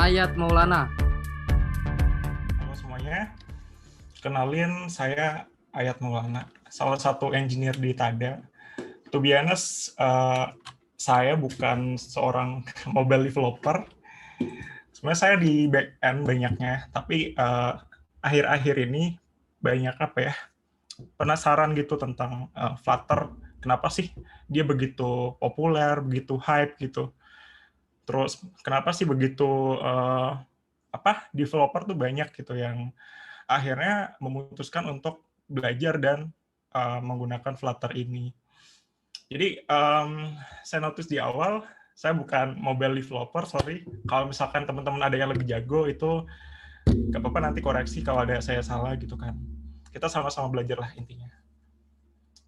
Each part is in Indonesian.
Ayat Maulana. Halo semuanya, kenalin saya Ayat Maulana, salah satu engineer di TADA. To be honest, saya bukan seorang mobile developer. Sebenarnya saya di back end banyaknya, tapi akhir-akhir ini banyak penasaran gitu tentang Flutter. Kenapa sih dia begitu populer, begitu hype gitu? Terus kenapa sih begitu developer tuh banyak gitu yang akhirnya memutuskan untuk belajar dan menggunakan Flutter ini. Jadi saya notice di awal, saya bukan mobile developer, sorry. Kalau misalkan teman-teman ada yang lebih jago, itu nggak apa-apa nanti koreksi kalau ada saya salah gitu kan. Kita sama-sama belajar lah intinya.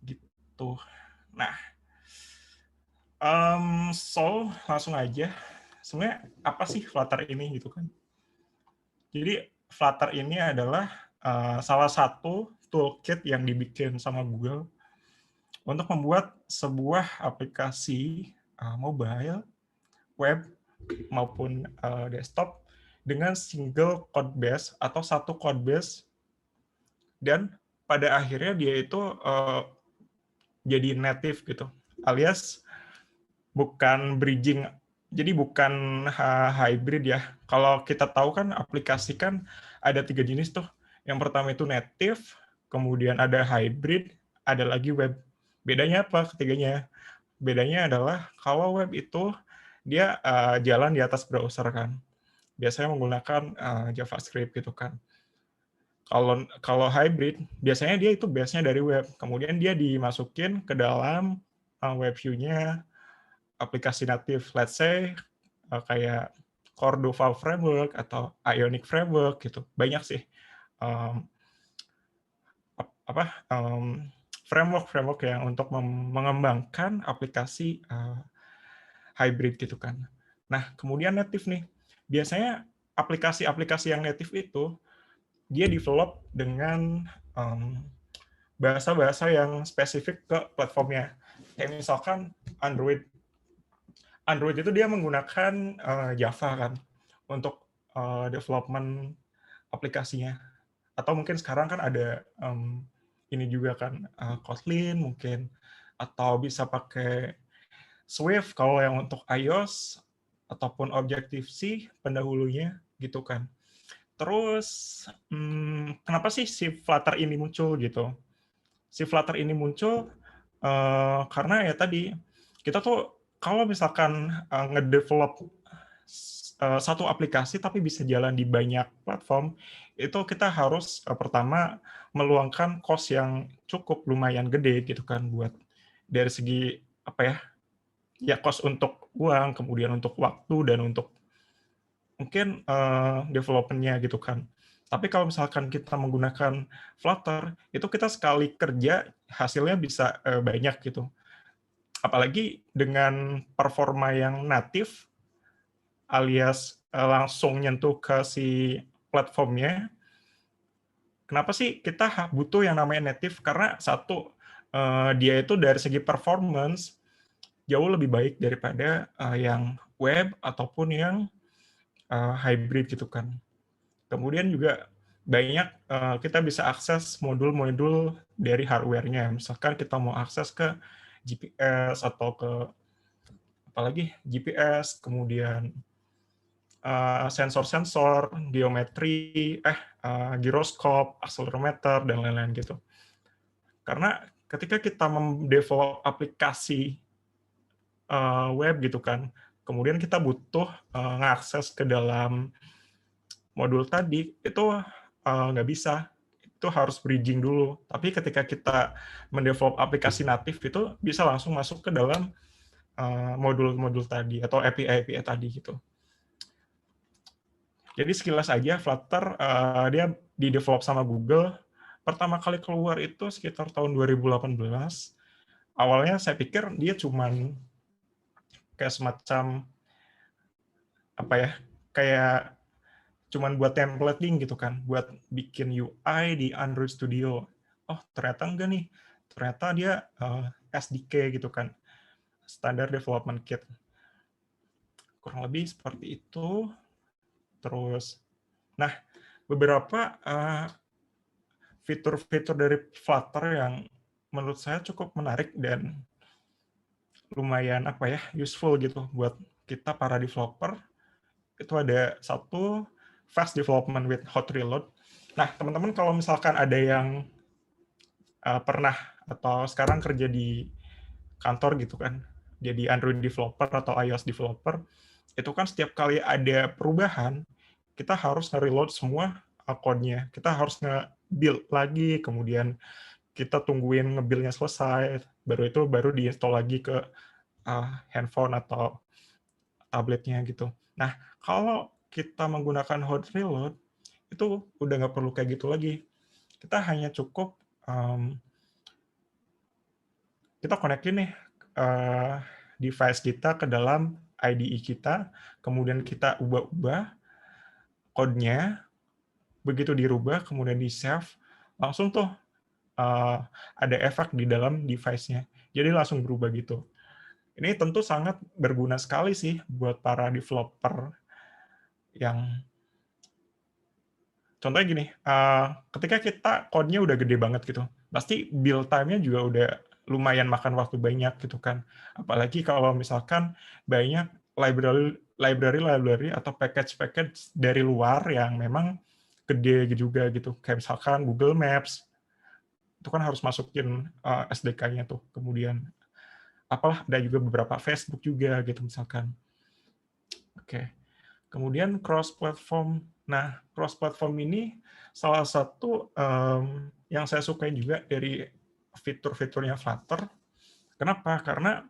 Gitu. Nah, langsung aja. Sebenarnya apa sih Flutter ini gitu kan? Jadi Flutter ini adalah salah satu toolkit yang dibikin sama Google untuk membuat sebuah aplikasi mobile, web maupun desktop dengan single code base atau satu code base, dan pada akhirnya dia itu jadi native gitu, alias bukan bridging, jadi bukan hybrid ya. Kalau kita tahu kan aplikasi kan ada 3 jenis tuh. Yang pertama itu native, kemudian ada hybrid, ada lagi web. Bedanya apa ketiganya? Bedanya adalah kalau web itu dia jalan di atas browser kan. Biasanya menggunakan JavaScript gitu kan. Kalau hybrid, biasanya dia itu base-nya dari web. Kemudian dia dimasukin ke dalam web view-nya aplikasi natif. Let's say kayak Cordova Framework atau Ionic Framework gitu. Banyak sih um, framework yang untuk mengembangkan aplikasi hybrid gitu kan. Nah, kemudian native nih. Biasanya aplikasi-aplikasi yang native itu dia develop dengan bahasa-bahasa yang spesifik ke platformnya. Kayak misalkan Android. Android itu dia menggunakan Java kan untuk development aplikasinya. Atau mungkin sekarang kan ada ini juga kan Kotlin mungkin, atau bisa pakai Swift kalau yang untuk iOS, ataupun Objective-C pendahulunya gitu kan. Terus kenapa sih si Flutter ini muncul gitu? Si Flutter ini muncul karena ya tadi kita tuh kalau misalkan ngedevelop satu aplikasi tapi bisa jalan di banyak platform, itu kita harus pertama meluangkan cost yang cukup lumayan gede gitu kan, buat dari segi ya cost untuk uang, kemudian untuk waktu, dan untuk mungkin development-nya gitu kan. Tapi kalau misalkan kita menggunakan Flutter, itu kita sekali kerja hasilnya bisa banyak gitu. Apalagi dengan performa yang natif, alias langsung nyentuh ke si platformnya. Kenapa sih kita butuh yang namanya native? Karena satu, dia itu dari segi performance jauh lebih baik daripada yang web ataupun yang hybrid gitu kan. Kemudian juga banyak kita bisa akses modul-modul dari hardware-nya. Misalkan kita mau akses ke GPS atau ke apalagi GPS, kemudian sensor-sensor, geometri, giroskop, accelerometer, dan lain-lain gitu. Karena ketika kita mendevelop aplikasi web gitu kan, kemudian kita butuh ngakses ke dalam modul tadi, itu nggak bisa. Itu harus bridging dulu. Tapi ketika kita mendevelop aplikasi natif, itu bisa langsung masuk ke dalam modul-modul tadi, atau API-API tadi gitu. Jadi sekilas aja, Flutter dia di-develop sama Google. Pertama kali keluar itu sekitar tahun 2018. Awalnya saya pikir dia cuman kayak semacam kayak cuman buat templating gitu kan, buat bikin UI di Android Studio. Oh, ternyata enggak nih. Ternyata dia SDK gitu kan, Standard Development Kit. Kurang lebih seperti itu. Terus, nah beberapa fitur-fitur dari Flutter yang menurut saya cukup menarik dan lumayan useful gitu buat kita para developer. Itu ada satu, fast development with hot reload. Nah, teman-teman kalau misalkan ada yang pernah atau sekarang kerja di kantor gitu kan, jadi Android developer atau iOS developer, itu kan setiap kali ada perubahan, kita harus nge-reload semua code-nya. Kita harus nge-build lagi, kemudian kita tungguin nge-build-nya selesai, baru di-install lagi ke handphone atau tabletnya gitu. Nah, kalau kita menggunakan hot reload, itu udah nggak perlu kayak gitu lagi. Kita hanya cukup kita konekin nih device kita ke dalam IDE kita, kemudian kita ubah-ubah code-nya, begitu dirubah, kemudian di-save, langsung tuh ada efek di dalam device-nya. Jadi langsung berubah gitu. Ini tentu sangat berguna sekali sih buat para developer yang contohnya gini, ketika kita code-nya udah gede banget gitu, pasti build time-nya juga udah lumayan makan waktu banyak gitu kan. Apalagi kalau misalkan banyak library atau package dari luar yang memang gede juga gitu. Kayak misalkan Google Maps, itu kan harus masukin SDK-nya tuh. Kemudian ada juga beberapa Facebook juga gitu misalkan. Oke. Kemudian cross-platform. Nah, cross-platform ini salah satu yang saya sukai juga dari fitur-fiturnya Flutter. Kenapa? Karena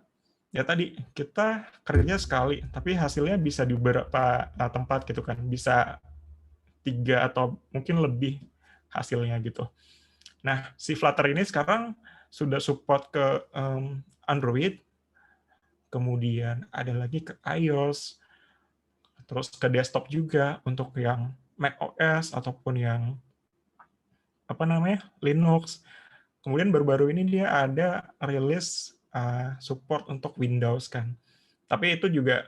ya tadi kita kerja sekali, tapi hasilnya bisa di beberapa tempat gitu kan. Bisa 3 atau mungkin lebih hasilnya gitu. Nah, si Flutter ini sekarang sudah support ke Android, kemudian ada lagi ke iOS, terus ke desktop juga untuk yang Mac OS ataupun yang Linux. Kemudian baru-baru ini dia ada rilis support untuk Windows kan. Tapi itu juga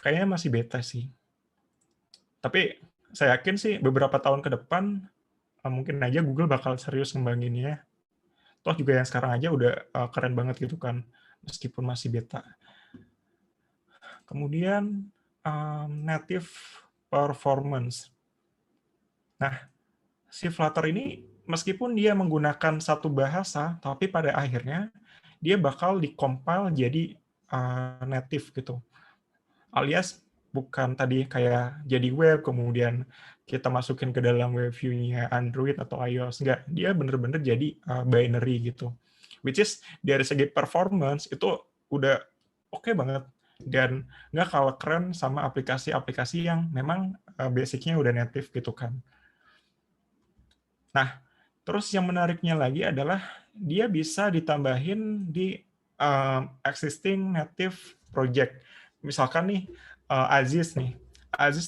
kayaknya masih beta sih. Tapi saya yakin sih beberapa tahun ke depan mungkin aja Google bakal serius ngembanginnya. Toh juga yang sekarang aja udah keren banget gitu kan, meskipun masih beta. Kemudian native performance. Nah, si Flutter ini meskipun dia menggunakan satu bahasa, tapi pada akhirnya dia bakal dikompil jadi native gitu. Alias bukan tadi kayak jadi web, kemudian kita masukin ke dalam web view-nya Android atau iOS. Enggak, dia bener-bener jadi binary gitu. Which is dari segi performance itu udah oke banget. Dan nggak kalah keren sama aplikasi-aplikasi yang memang basic-nya udah native gitu kan. Nah, terus yang menariknya lagi adalah dia bisa ditambahin di existing native project. Misalkan nih, Aziz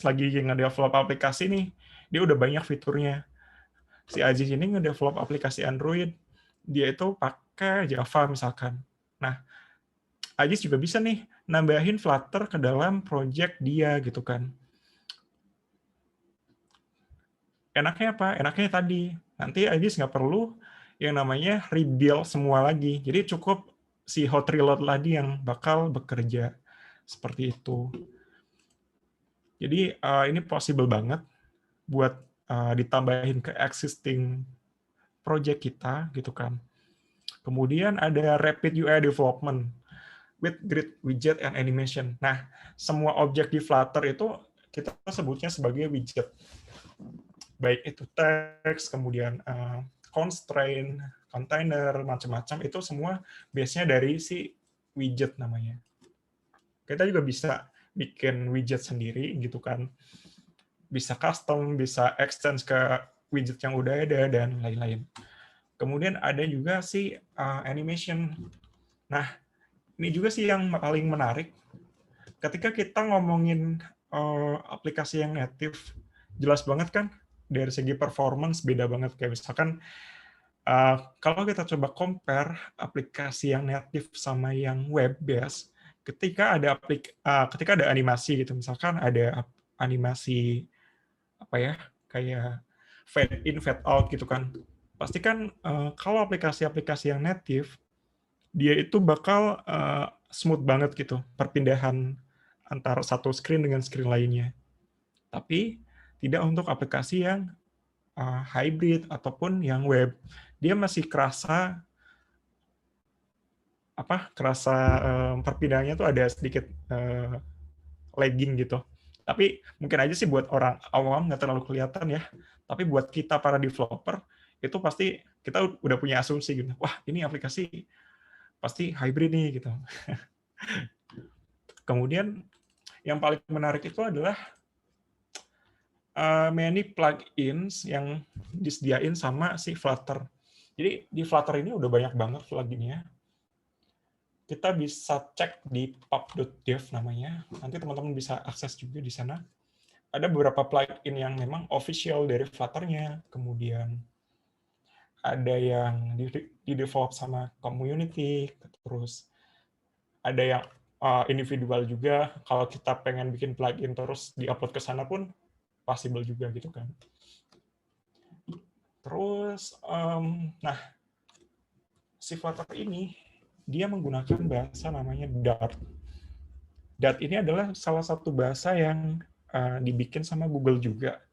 lagi nge-develop aplikasi nih, dia udah banyak fiturnya. Si Aziz ini nge-develop aplikasi Android, dia itu pakai Java misalkan. Nah, Aziz juga bisa nih nambahin Flutter ke dalam project dia gitu kan. Enaknya apa? Enaknya tadi, nanti Aziz nggak perlu yang namanya rebuild semua lagi. Jadi cukup si hot reload lagi yang bakal bekerja seperti itu. Jadi ini possible banget buat ditambahin ke existing project kita gitu kan. Kemudian ada rapid UI development with grid widget and animation. Nah, semua objek di Flutter itu kita sebutnya sebagai widget. Baik itu teks, kemudian constraint, container, macam-macam, itu semua base-nya dari si widget namanya. Kita juga bisa bikin widget sendiri gitu kan. Bisa custom, bisa extend ke widget yang udah ada, dan lain-lain. Kemudian ada juga si animation. Nah, ini juga sih yang paling menarik. Ketika kita ngomongin aplikasi yang native, jelas banget kan, dari segi performance beda banget. Kayak misalkan, kalau kita coba compare aplikasi yang native sama yang web based, ketika ada animasi gitu, misalkan ada animasi apa ya, kayak fade in fade out gitu kan. Pasti kan kalau aplikasi-aplikasi yang native dia itu bakal smooth banget gitu perpindahan antara satu screen dengan screen lainnya. Tapi tidak untuk aplikasi yang hybrid ataupun yang web. Dia masih kerasa perpindahannya tuh ada sedikit lagging gitu. Tapi mungkin aja sih buat orang awam nggak terlalu kelihatan ya. Tapi buat kita para developer itu pasti kita udah punya asumsi gitu. Wah, ini aplikasi pasti hybrid nih gitu. Kemudian yang paling menarik itu adalah many plugins yang disediain sama si Flutter. Jadi di Flutter ini udah banyak banget pluginnya. Kita bisa cek di pub.dev namanya. Nanti teman-teman bisa akses juga di sana. Ada beberapa plugin yang memang official dari Flutter-nya. Kemudian ada yang di-develop sama community. Terus ada yang individual juga. Kalau kita pengen bikin plugin terus di-upload ke sana pun possible juga gitu kan. Terus, nah, si Flutter ini, dia menggunakan bahasa namanya Dart. Dart ini adalah salah satu bahasa yang dibikin sama Google juga.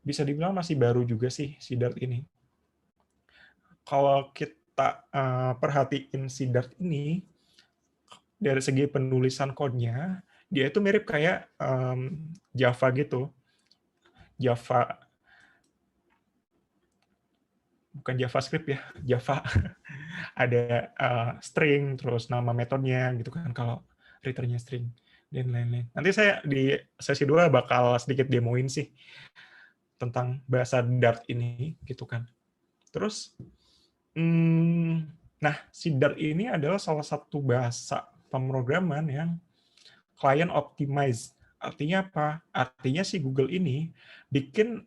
Bisa dibilang masih baru juga sih si Dart ini. Kalau kita perhatiin si Dart ini, dari segi penulisan kodenya, dia itu mirip kayak Java gitu. Java, bukan JavaScript ya, Java. Ada string, terus nama metodenya gitu kan, kalau returnnya string, dan lain-lain. Nanti saya di sesi 2 bakal sedikit demoin sih tentang bahasa Dart ini, gitu kan. Terus, nah, si Dart ini adalah salah satu bahasa pemrograman yang client optimized. Artinya apa? Artinya si Google ini bikin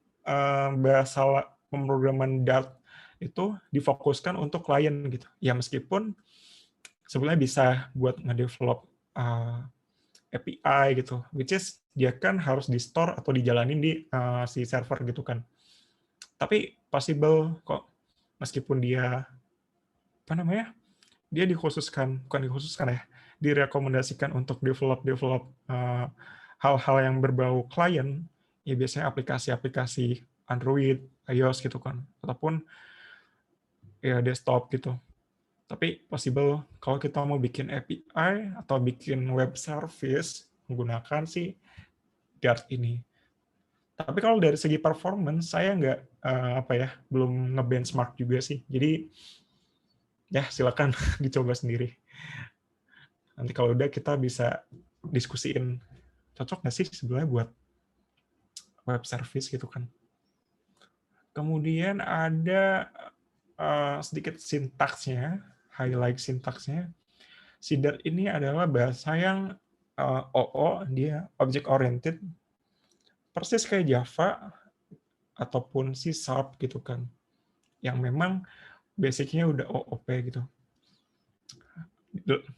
bahasa pemrograman Dart itu difokuskan untuk klien gitu. Ya meskipun sebenarnya bisa buat ngedevelop API gitu, which is dia kan harus di store atau dijalanin di si server gitu kan. Tapi possible kok, meskipun dia apa namanya, dia bukan dikhususkan ya, direkomendasikan untuk develop hal-hal yang berbau klien, ya biasanya aplikasi-aplikasi Android, iOS gitu kan, ataupun ya desktop gitu. Tapi possible kalau kita mau bikin API atau bikin web service menggunakan si Dart ini. Tapi kalau dari segi performance saya nggak belum nge-benchmark juga sih. Jadi ya silakan dicoba sendiri. Nanti kalau udah kita bisa diskusiin cocok nggak sih sebenarnya buat web service gitu kan. Kemudian ada sedikit sintaksnya, highlight sintaksnya. Si Dart ini adalah bahasa yang OO, dia object oriented, persis kayak Java ataupun C# gitu kan, yang memang basicnya udah OOP gitu.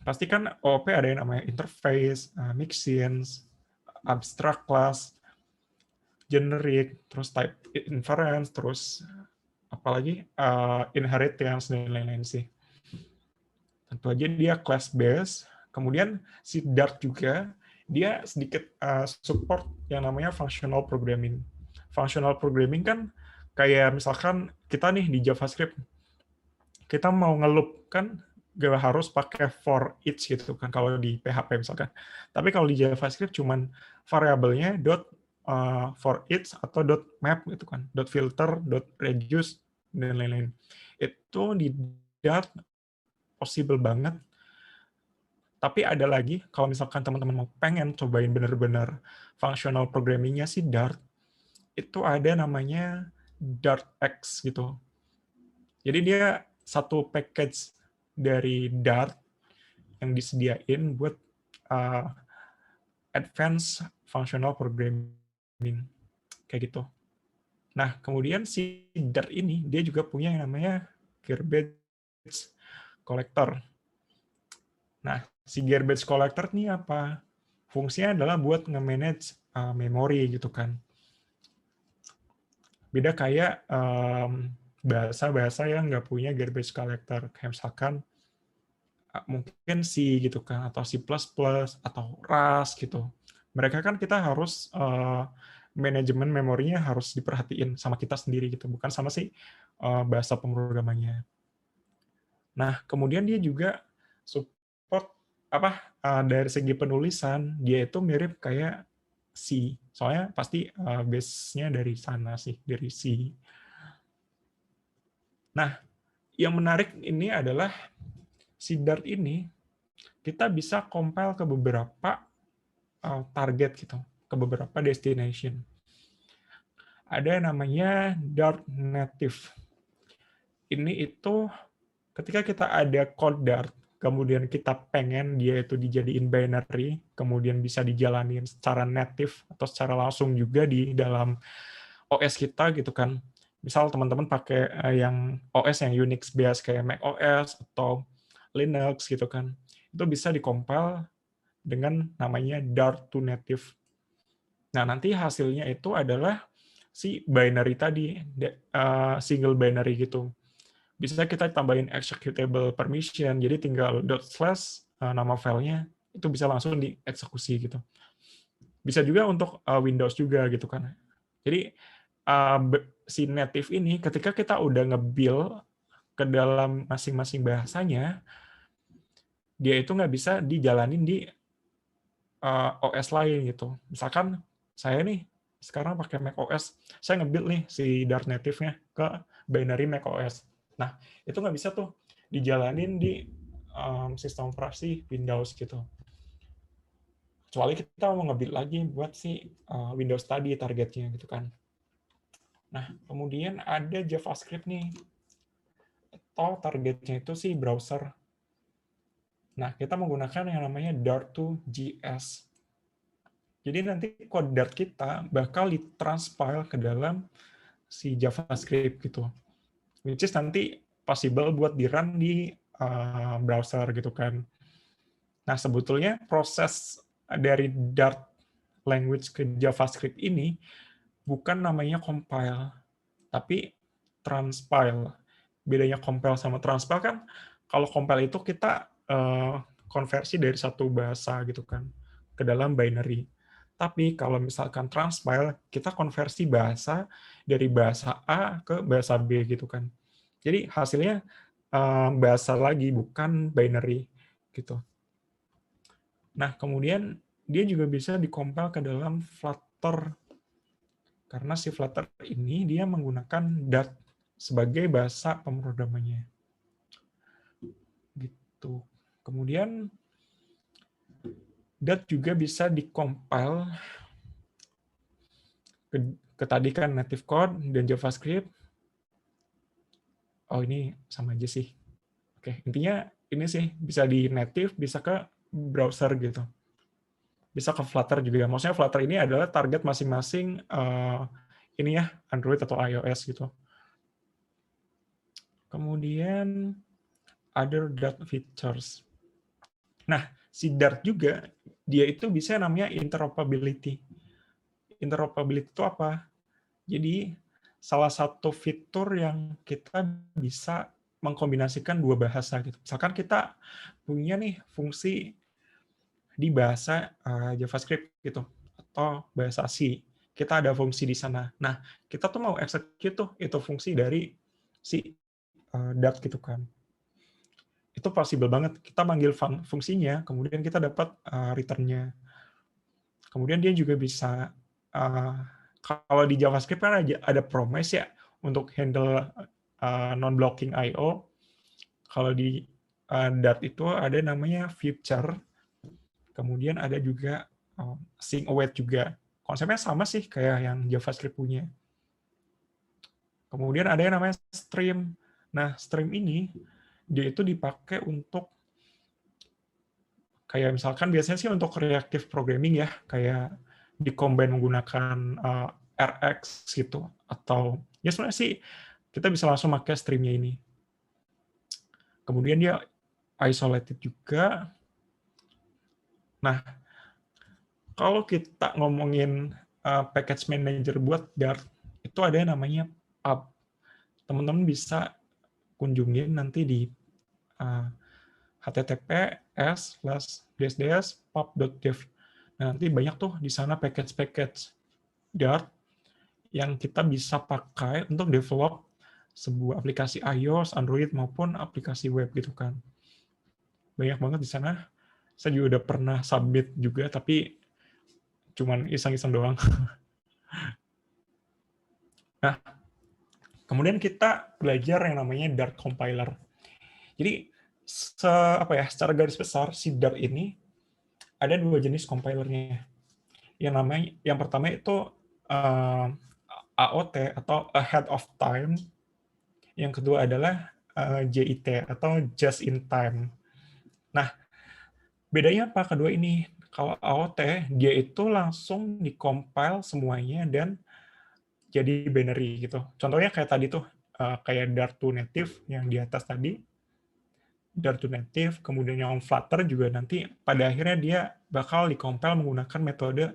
Pasti kan OOP ada yang namanya interface, mixins, abstract class, generic, terus type inference, terus apalagi inheritance dan lain-lain sih. Tentu aja dia class based. Kemudian si Dart juga dia sedikit support yang namanya functional programming. Functional programming kan kayak misalkan kita nih di JavaScript, kita mau ngeloop kan gak harus pakai for each gitu kan kalau di PHP misalkan. Tapi kalau di JavaScript cuman variabelnya for each atau map gitu kan, filter, reduce dan lain-lain. Itu di Dart possible banget. Tapi ada lagi, kalau misalkan teman-teman mau pengen cobain bener-bener functional programming-nya si Dart, itu ada namanya DartX gitu. Jadi dia satu package dari Dart yang disediain buat advanced functional programming. Kayak gitu. Nah, kemudian si Dart ini, dia juga punya yang namanya garbage collector. Nah, si garbage collector ini apa? fungsinya adalah buat nge-manage memori gitu kan. Beda kayak bahasa-bahasa yang nggak punya garbage collector, kayak misalkan mungkin C gitu kan, atau C++, atau Rust gitu. Mereka kan kita harus manajemen memorinya harus diperhatiin sama kita sendiri gitu, bukan sama si bahasa pemrogramannya. Nah, kemudian dia juga support dari segi penulisan, dia itu mirip kayak C. Soalnya pasti base-nya dari sana sih, dari C. Nah, yang menarik ini adalah si Dart ini kita bisa compile ke beberapa target gitu, ke beberapa destination. Ada yang namanya Dart Native. Ini itu ketika kita ada code Dart, kemudian kita pengen dia itu dijadiin binary, kemudian bisa dijalanin secara native atau secara langsung juga di dalam OS kita gitu kan. Misal teman-teman pakai yang OS yang Unix based kayak Mac OS atau Linux gitu kan. Itu bisa dikompil dengan namanya Dart to native. Nah, nanti hasilnya itu adalah si binary tadi, single binary gitu. Bisa kita tambahin executable permission, jadi tinggal // nama filenya, itu bisa langsung dieksekusi gitu. Bisa juga untuk Windows juga gitu kan. Jadi si native ini ketika kita udah nge-build ke dalam masing-masing bahasanya, dia itu nggak bisa dijalanin di OS lain gitu. Misalkan saya nih sekarang pakai Mac OS, saya nge-build nih si Dart native-nya ke binary Mac OS. Nah, itu nggak bisa tuh dijalanin di sistem operasi Windows gitu. Kecuali kita mau nge-build lagi buat si Windows tadi targetnya gitu kan. Nah, kemudian ada JavaScript nih. Atau targetnya itu si browser. Nah, kita menggunakan yang namanya Dart2JS. Jadi nanti kode Dart kita bakal ditranspile ke dalam si JavaScript gitu. Which is nanti possible buat di-run di browser gitu kan. Nah, sebetulnya proses dari Dart language ke JavaScript ini bukan namanya compile, tapi transpile. Bedanya compile sama transpile kan, kalau compile itu kita konversi dari satu bahasa gitu kan ke dalam binary. Tapi kalau misalkan transpile, kita konversi bahasa dari bahasa A ke bahasa B gitu kan. Jadi hasilnya bahasa lagi, bukan binary gitu. Nah, kemudian dia juga bisa dikompil ke dalam Flutter. Karena si Flutter ini dia menggunakan Dart sebagai bahasa pemrogramannya. Gitu. Kemudian Dart juga bisa dikompil ke tadi kan native code dan JavaScript. Oh, ini sama aja sih. Oke, intinya ini sih bisa di native, bisa ke browser gitu. Bisa ke Flutter juga. Maksudnya Flutter ini adalah target masing-masing ini ya, Android atau iOS gitu. Kemudian other Dart features. Nah, si Dart juga dia itu bisa namanya interoperability. Interoperability itu apa? Jadi salah satu fitur yang kita bisa mengkombinasikan dua bahasa gitu. Misalkan kita punya nih fungsi di bahasa JavaScript gitu atau bahasa C. Kita ada fungsi di sana. Nah, kita tuh mau execute tuh itu fungsi dari si Dart gitu kan. Itu possible banget. Kita manggil fungsinya, kemudian kita dapat return-nya. Kemudian dia juga bisa, kalau di JavaScript kan ada promise ya, untuk handle non-blocking I/O. Kalau di Dart itu ada namanya future, kemudian ada juga sync await juga. Konsepnya sama sih kayak yang JavaScript punya. Kemudian ada yang namanya stream. Nah, stream ini dia itu dipakai untuk kayak misalkan biasanya sih untuk reactive programming ya, kayak di-combine menggunakan RX gitu, atau ya sebenarnya sih kita bisa langsung pakai streamnya ini. Kemudian dia isolated juga. Nah, Kalau kita ngomongin package manager buat Dart, itu ada yang namanya pub. Teman-teman bisa kunjungin nanti di https://pub.dev. Nah, nanti banyak tuh di sana package-package Dart yang kita bisa pakai untuk develop sebuah aplikasi iOS, Android, maupun aplikasi web gitu kan. Banyak banget di sana. Saya juga udah pernah submit juga, tapi cuman iseng-iseng doang. Nah, kemudian kita belajar yang namanya Dart compiler. Jadi, secara garis besar, si Dart ini ada dua jenis compilernya. Yang pertama itu AOT atau ahead of time. Yang kedua adalah JIT atau just in time. Nah, bedanya apa kedua ini? Kalau AOT, dia itu langsung di-compile semuanya dan jadi binary gitu. Contohnya kayak tadi tuh, kayak Dart to native yang di atas tadi, Dart to native, kemudian yang Flutter juga nanti pada akhirnya dia bakal di-compile menggunakan metode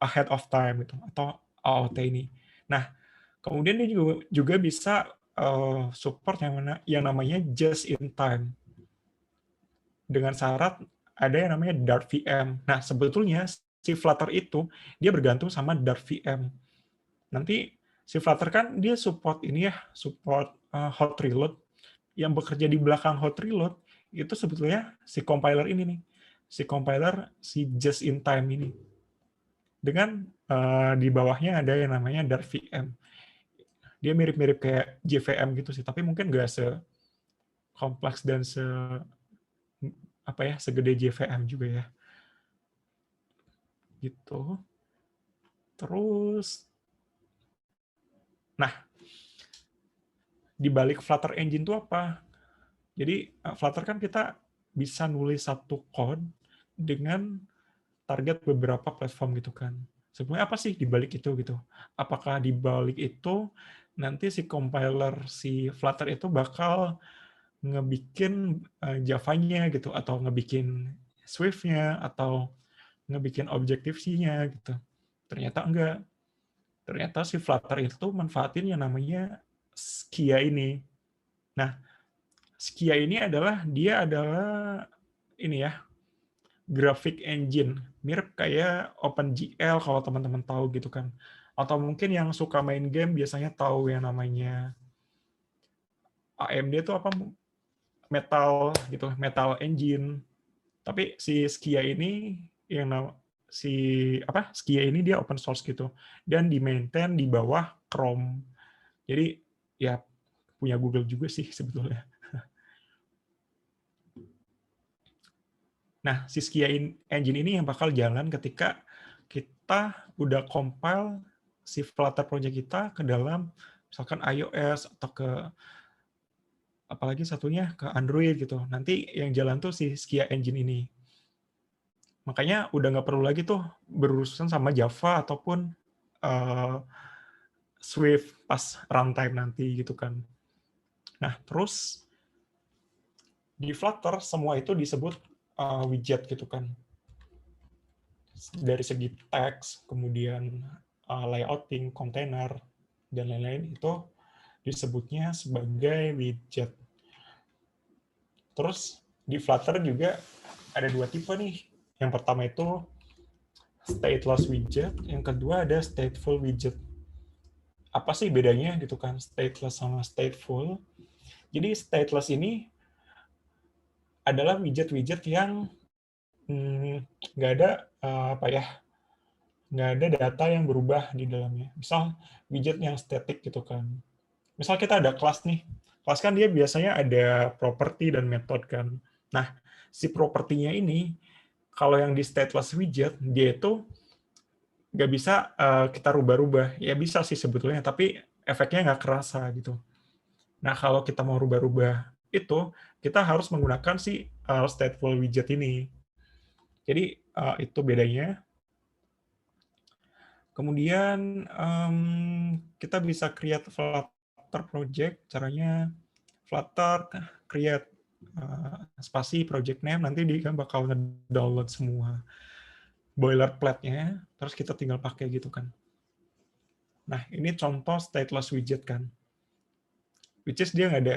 ahead of time gitu, atau AOT ini. Nah, kemudian dia juga bisa support yang namanya just in time. Dengan syarat ada yang namanya Dart VM. Nah, sebetulnya si Flutter itu dia bergantung sama Dart VM. Nanti si Flutter kan dia support ini ya, support hot reload. Yang bekerja di belakang hot reload itu sebetulnya si compiler ini nih. Si just in time ini. Dengan di bawahnya ada yang namanya Dart VM. Dia mirip-mirip kayak JVM gitu sih, tapi mungkin nggak kompleks dan segede JVM juga ya. Gitu. Terus nah, di balik Flutter Engine itu apa? Jadi Flutter kan kita bisa nulis satu code dengan target beberapa platform gitu kan. Sebenarnya apa sih di balik itu gitu? Apakah di balik itu nanti si compiler si Flutter itu bakal ngebikin Java-nya gitu, atau ngebikin Swift-nya, atau ngebikin Objective-C-nya gitu. Ternyata enggak. Ternyata si Flutter itu manfaatin yang namanya Skia ini. Nah, Skia ini adalah ini ya, graphic engine, mirip kayak OpenGL kalau teman-teman tahu gitu kan. Atau mungkin yang suka main game biasanya tahu yang namanya AMD itu apa, Metal gitu, Metal Engine. Tapi si Skia ini Skia ini dia open source gitu dan di maintain di bawah Chrome. Jadi ya punya Google juga sih sebetulnya. Nah, si Skia Engine ini yang bakal jalan ketika kita udah compile si Flutter project kita ke dalam misalkan iOS atau ke apalagi satunya ke Android gitu. Nanti yang jalan tuh si Skia Engine ini. Makanya udah nggak perlu lagi tuh berurusan sama Java ataupun Swift pas runtime nanti gitu kan. Nah, terus di Flutter semua itu disebut widget gitu kan. Dari segi teks, kemudian layouting, kontainer, dan lain-lain itu disebutnya sebagai widget. Terus di Flutter juga ada dua tipe nih. Yang pertama itu stateless widget, yang kedua ada stateful widget. Apa sih bedanya gitu kan, stateless sama stateful? Jadi stateless ini adalah widget-widget yang nggak ada nggak ada data yang berubah di dalamnya. Misal widget yang static gitu kan. Misal kita ada kelas nih, kelas kan dia biasanya ada property dan method kan. Nah, si propertinya ini kalau yang di stateless widget dia itu nggak bisa kita rubah-rubah. Ya bisa sih sebetulnya, tapi efeknya nggak kerasa gitu. Nah, kalau kita mau rubah-rubah itu, kita harus menggunakan si stateful widget ini. Jadi itu bedanya. Kemudian kita bisa create Flutter project. Caranya Flutter create spasi project name, nanti dia bakal nge-download semua boilerplate-nya, terus kita tinggal pakai gitu kan. Nah, ini contoh stateless widget kan. Which is dia nggak ada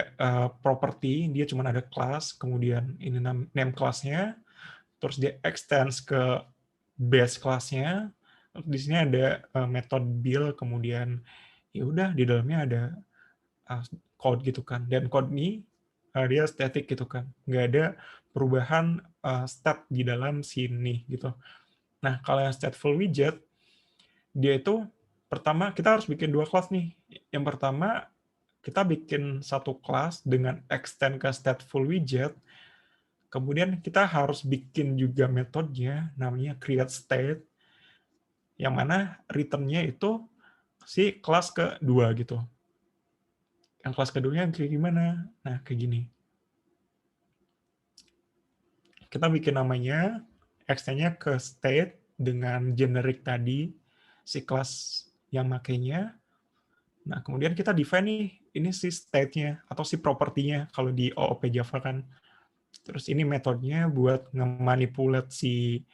property, dia cuma ada class, kemudian ini name class-nya, terus dia extends ke base class-nya, di sini ada method build, kemudian ya udah di dalamnya ada code gitu kan. Dan code ini dia static gitu kan, nggak ada perubahan stat di dalam sini gitu. Nah, kalau yang stateful widget, dia itu pertama kita harus bikin 2 kelas nih. Yang pertama, kita bikin satu kelas dengan extend ke stateful widget, kemudian kita harus bikin juga metodenya, namanya create state, yang mana return-nya itu si kelas kedua gitu. Yang kelas keduanya kayak gimana? Nah, kayak gini. Kita bikin namanya, extend-nya ke state dengan generic tadi, si kelas yang makainya. Nah, kemudian kita define nih, ini si state-nya atau si property-nya kalau di OOP Java kan. Terus ini metodenya buat nge-manipulate si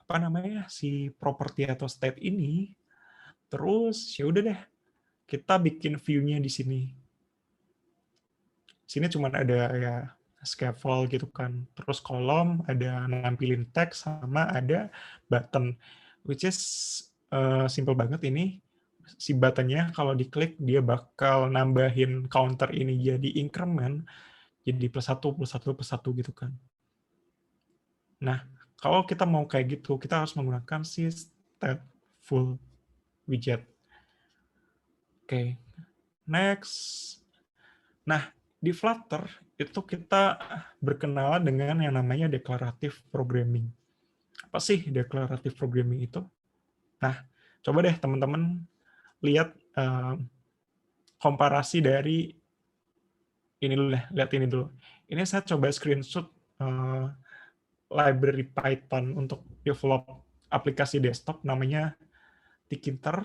apa namanya? Si property atau state ini. Terus ya udah deh, kita bikin view-nya di sini. Sini cuma ada ya scaffold gitu kan. Terus kolom ada nampilin teks sama ada button, which is simple banget ini. Si buttonnya kalau diklik dia bakal nambahin counter ini jadi increment, jadi +1 gitu kan. Nah, kalau kita mau kayak gitu, kita harus menggunakan si stateful widget. Oke, next. Nah, di Flutter itu kita berkenalan dengan yang namanya declarative programming. Apa sih declarative programming itu? Nah, coba deh teman-teman lihat komparasi dari ini dulu deh, lihat ini dulu. Ini saya coba screenshot library Python untuk develop aplikasi desktop namanya Tkinter.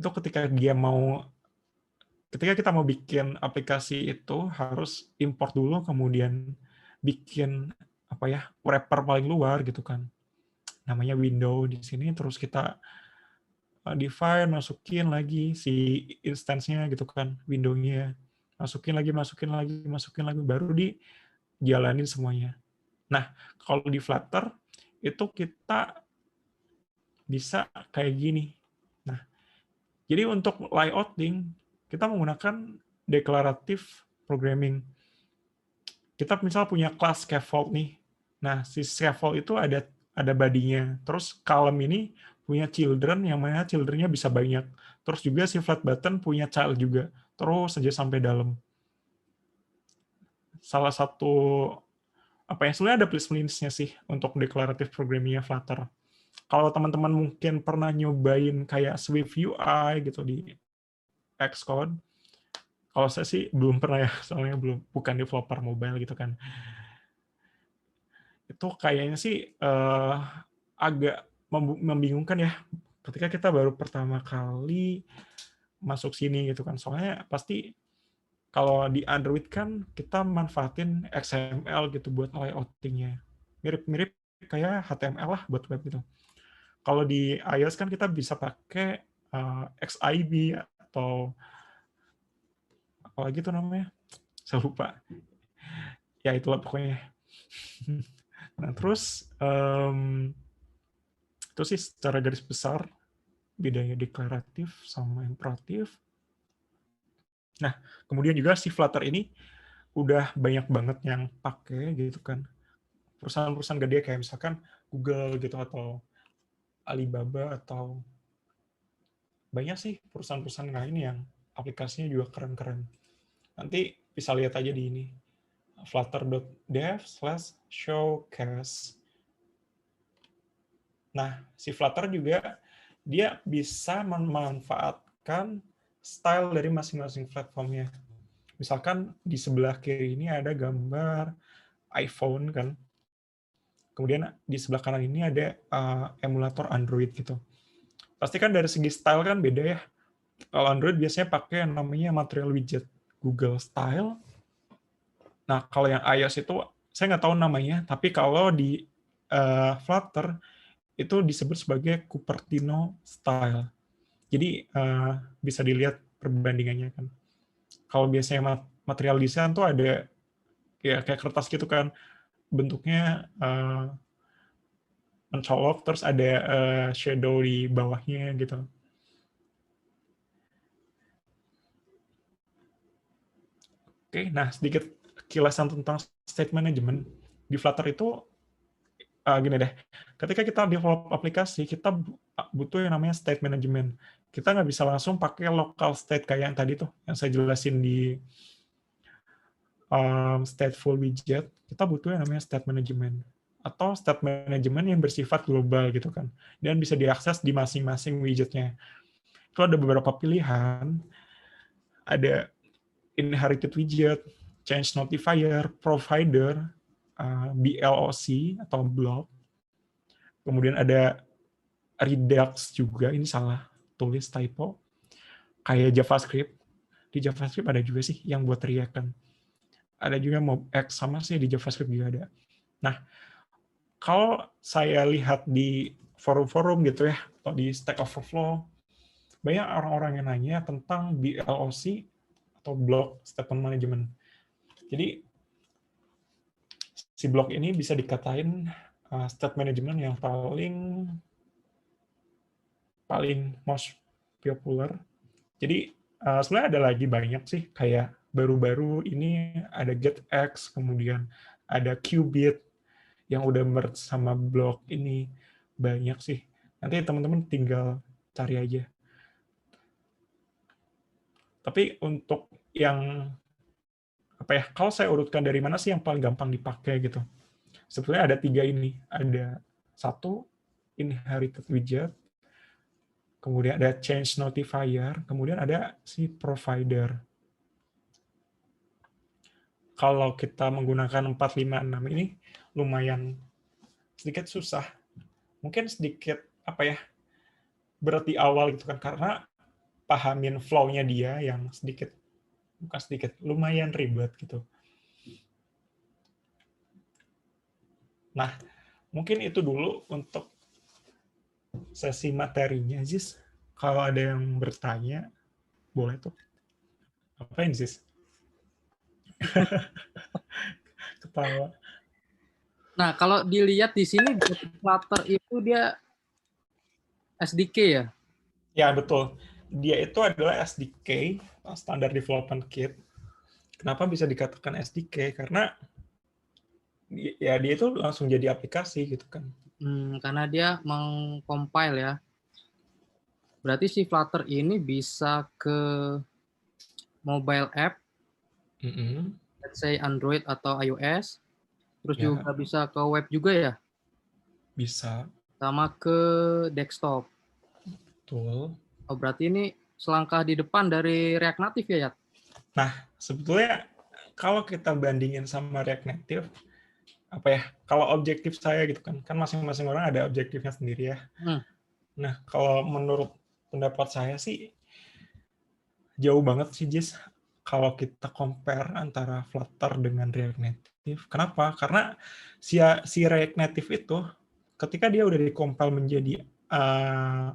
Itu ketika kita mau bikin aplikasi itu harus import dulu, kemudian bikin apa ya, wrapper paling luar gitu kan. Namanya window di sini, terus kita define, masukin lagi si instance-nya gitu kan, window-nya. Masukin lagi, baru dijalanin semuanya. Nah, kalau di Flutter itu kita bisa kayak gini. Nah, jadi untuk layouting kita menggunakan declarative programming. Kita misal punya kelas scaffold nih. Nah, si scaffold itu ada body-nya. Terus column ini punya children, yang mana children-nya bisa banyak. Terus juga si flat button punya child juga. Terus saja sampai dalam. Salah satu apa ya, sebenarnya ada plus-minusnya sih untuk declarative programming-nya Flutter. Kalau teman-teman mungkin pernah nyobain kayak Swift UI gitu di Xcode, kalau saya sih belum pernah ya, soalnya bukan developer mobile gitu kan. Itu kayaknya sih agak membingungkan ya, ketika kita baru pertama kali masuk sini gitu kan. Soalnya pasti kalau di Android kan kita manfaatin XML gitu buat layouting-nya. Mirip-mirip kayak HTML lah buat web gitu. Kalau di iOS kan kita bisa pakai XIB atau apalagi tuh namanya, saya lupa. Ya itulah pokoknya. Nah terus itu sih secara garis besar bedanya deklaratif sama imperatif. Nah kemudian juga si Flutter ini udah banyak banget yang pakai gitu kan. Perusahaan-perusahaan gede kayak misalkan Google gitu atau Alibaba atau banyak sih perusahaan-perusahaan lain yang aplikasinya juga keren-keren. Nanti bisa lihat aja di ini, flutter.dev/showcase. Nah, si Flutter juga dia bisa memanfaatkan style dari masing-masing platformnya. Misalkan di sebelah kiri ini ada gambar iPhone kan. Kemudian di sebelah kanan ini ada emulator Android gitu. Pasti kan dari segi style kan beda ya. Kalau Android biasanya pakai yang namanya material widget Google Style. Nah, kalau yang iOS itu saya nggak tahu namanya, tapi kalau di Flutter itu disebut sebagai Cupertino style. Jadi bisa dilihat perbandingannya kan. Kalau biasanya material desain tuh ada ya kayak kertas gitu kan, bentuknya mencolok, terus ada shadow di bawahnya gitu. Oke, nah sedikit kilasan tentang state management. Di Flutter itu gini deh, ketika kita develop aplikasi, kita butuh yang namanya state management. Kita nggak bisa langsung pakai local state kayak yang tadi tuh, yang saya jelasin di stateful widget. Kita butuh yang namanya state management. Atau state management yang bersifat global gitu kan. Dan bisa diakses di masing-masing widgetnya. Kalau ada beberapa pilihan, ada inherited widget, change notifier, provider, BLOC atau block. Kemudian ada Redux juga, ini salah tulis typo. Kayak JavaScript. Di JavaScript ada juga sih yang buat React kan. Ada juga MobX, sama sih di JavaScript juga ada. Nah, kalau saya lihat di forum-forum gitu ya, atau di Stack Overflow, banyak orang-orang yang nanya tentang BLOC atau Block Statement Management. Jadi, si block ini bisa dikatain state management yang paling most popular. Jadi, sebenarnya ada lagi banyak sih, kayak baru-baru ini ada GetX, kemudian ada Qubit, yang udah bersama blok ini banyak sih. Nanti teman-teman tinggal cari aja. Tapi untuk yang apa ya? Kalau saya urutkan dari mana sih yang paling gampang dipakai gitu? Sebetulnya ada 3 ini. Ada 1 inherited widget, kemudian ada change notifier, kemudian ada si provider. Kalau kita menggunakan 456 ini lumayan sedikit susah. Mungkin sedikit apa ya? Berat di awal gitu kan, karena pahamin flow-nya dia yang bukan sedikit, lumayan ribet gitu. Nah, mungkin itu dulu untuk sesi materinya, Zis. Kalau ada yang bertanya, boleh tuh. Apain, Zis? Ketawa. Nah, kalau dilihat di sini Flutter itu dia SDK ya? Ya, betul. Dia itu adalah SDK, Standard Development Kit. Kenapa bisa dikatakan SDK? Karena ya dia itu langsung jadi aplikasi gitu kan. Karena dia mengcompile ya. Berarti si Flutter ini bisa ke mobile app, let's say Android atau iOS, terus Ya, juga bisa ke web juga ya? bisa. Sama ke desktop. Betul. Oh, berarti ini selangkah di depan dari React Native ya, Yat? Nah, sebetulnya kalau kita bandingin sama React Native, apa ya, kalau objektif saya gitu kan masing-masing orang ada objektifnya sendiri ya. Nah, kalau menurut pendapat saya sih jauh banget sih, Jis, kalau kita compare antara Flutter dengan React Native. Kenapa? Karena si React Native itu ketika dia udah di-compile menjadi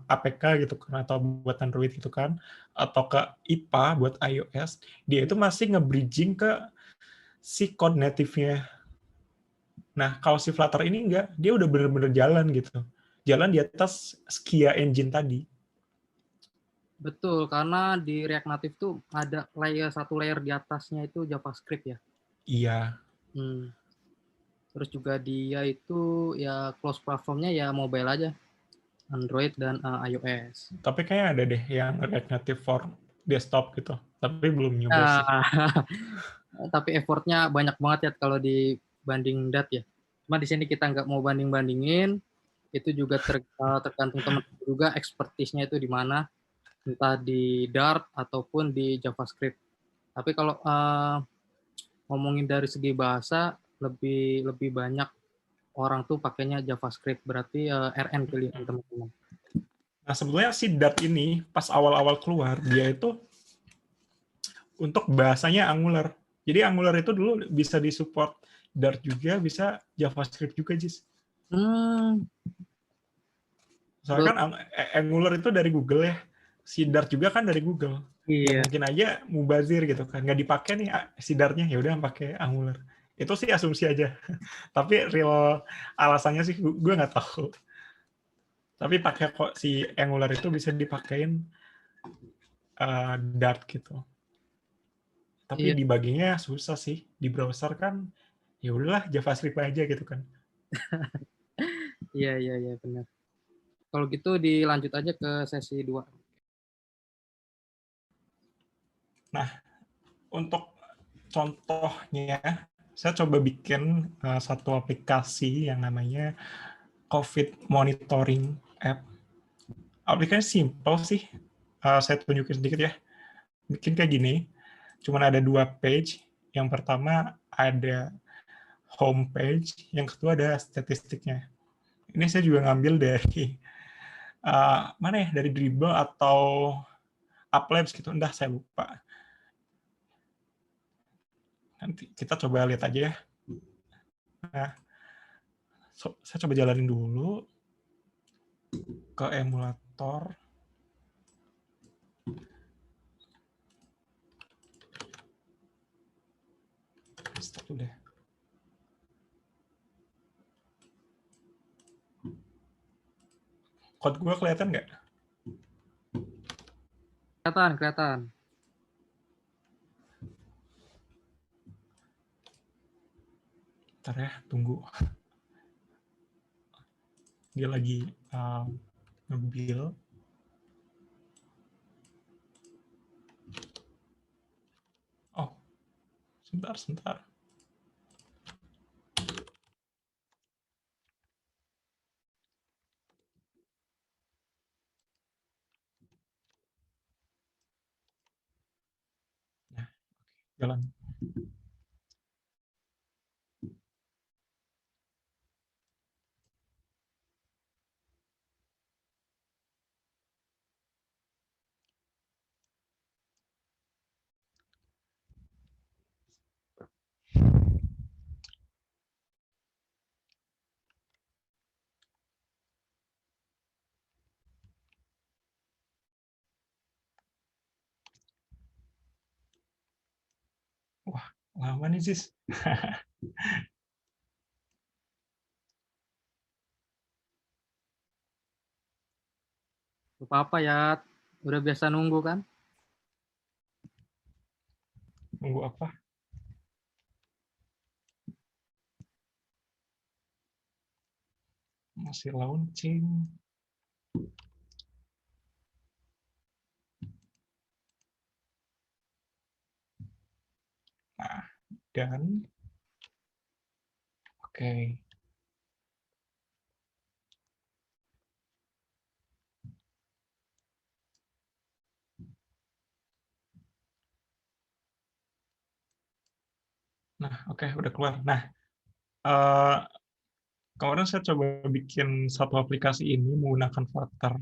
APK gitu kan, atau buat Android gitu kan, atau ke IPA buat iOS, dia itu masih nge-bridging ke si code native-nya. Nah, kalau si Flutter ini enggak, dia udah bener-bener jalan gitu. Jalan di atas Skia engine tadi. Betul, karena di React Native tuh ada satu layer di atasnya itu JavaScript ya. Iya. Terus juga dia itu ya close platformnya ya mobile aja, Android dan iOS. Tapi kayaknya ada deh yang React Native for desktop gitu. Tapi belum nyoba sih. Tapi effortnya banyak banget ya kalau dibanding dat ya. Cuma di sini kita nggak mau banding-bandingin, itu juga tergantung teman-teman juga expertise-nya itu di mana, entah di Dart ataupun di JavaScript. Tapi kalau ngomongin dari segi bahasa, lebih banyak orang tuh pakainya JavaScript, berarti RN pilihan teman-teman. Nah, sebetulnya si Dart ini pas awal-awal keluar, dia itu untuk bahasanya Angular. Jadi Angular itu dulu bisa disupport Dart juga, bisa JavaScript juga, Jis. Hmm, Soalnya kan Angular itu dari Google ya. Si Dart juga kan dari Google. Ya iya, mungkin aja mubazir gitu kan. Nggak dipakai nih si Dartnya, ya udah pakai Angular. Itu sih asumsi aja. Tapi real alasannya sih gue nggak tahu. Tapi pakai kok si Angular itu bisa dipakein Dart gitu. Tapi iya, dibaginya susah sih. Di browser kan ya udahlah JavaScript aja gitu kan. iya, iya, iya, benar. Kalau gitu dilanjut aja ke sesi 2. Nah, untuk contohnya saya coba bikin satu aplikasi yang namanya COVID monitoring app. Aplikasinya simple sih. Saya tunjukin sedikit ya. Bikin kayak gini. Cuman ada 2 page. Yang pertama ada home page, yang kedua ada statistiknya. Ini saya juga ngambil dari mana ya, dari Dribble atau Uplabs gitu, entah saya lupa. Nanti kita coba lihat aja ya. Nah, saya coba jalanin dulu ke emulator. Stop dulu deh. Code gue kelihatan nggak? Kelihatan, kelihatan. Ntar ya, tunggu. Dia lagi nge-build. Oh, sebentar, sebentar. Nah, jalan. Wah, lama nih, Sis. Apa-apa ya, udah biasa nunggu kan? Nunggu apa? Masih launching. Nah, dan oke. Nah, oke, udah keluar. Nah, eh, kemarin saya coba bikin satu aplikasi ini menggunakan Flutter.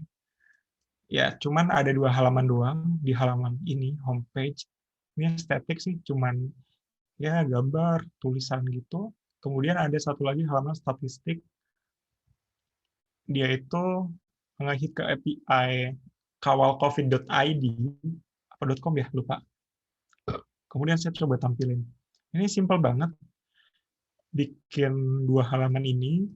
Ya, cuman ada 2 halaman doang. Di halaman ini, homepage. Ini static sih, cuman ya gambar, tulisan gitu. Kemudian ada satu lagi halaman statistik. Dia itu ngehit ke API kawalcovid.id apa .com ya, lupa. Kemudian saya coba tampilin. Ini simple banget. Bikin 2 halaman ini.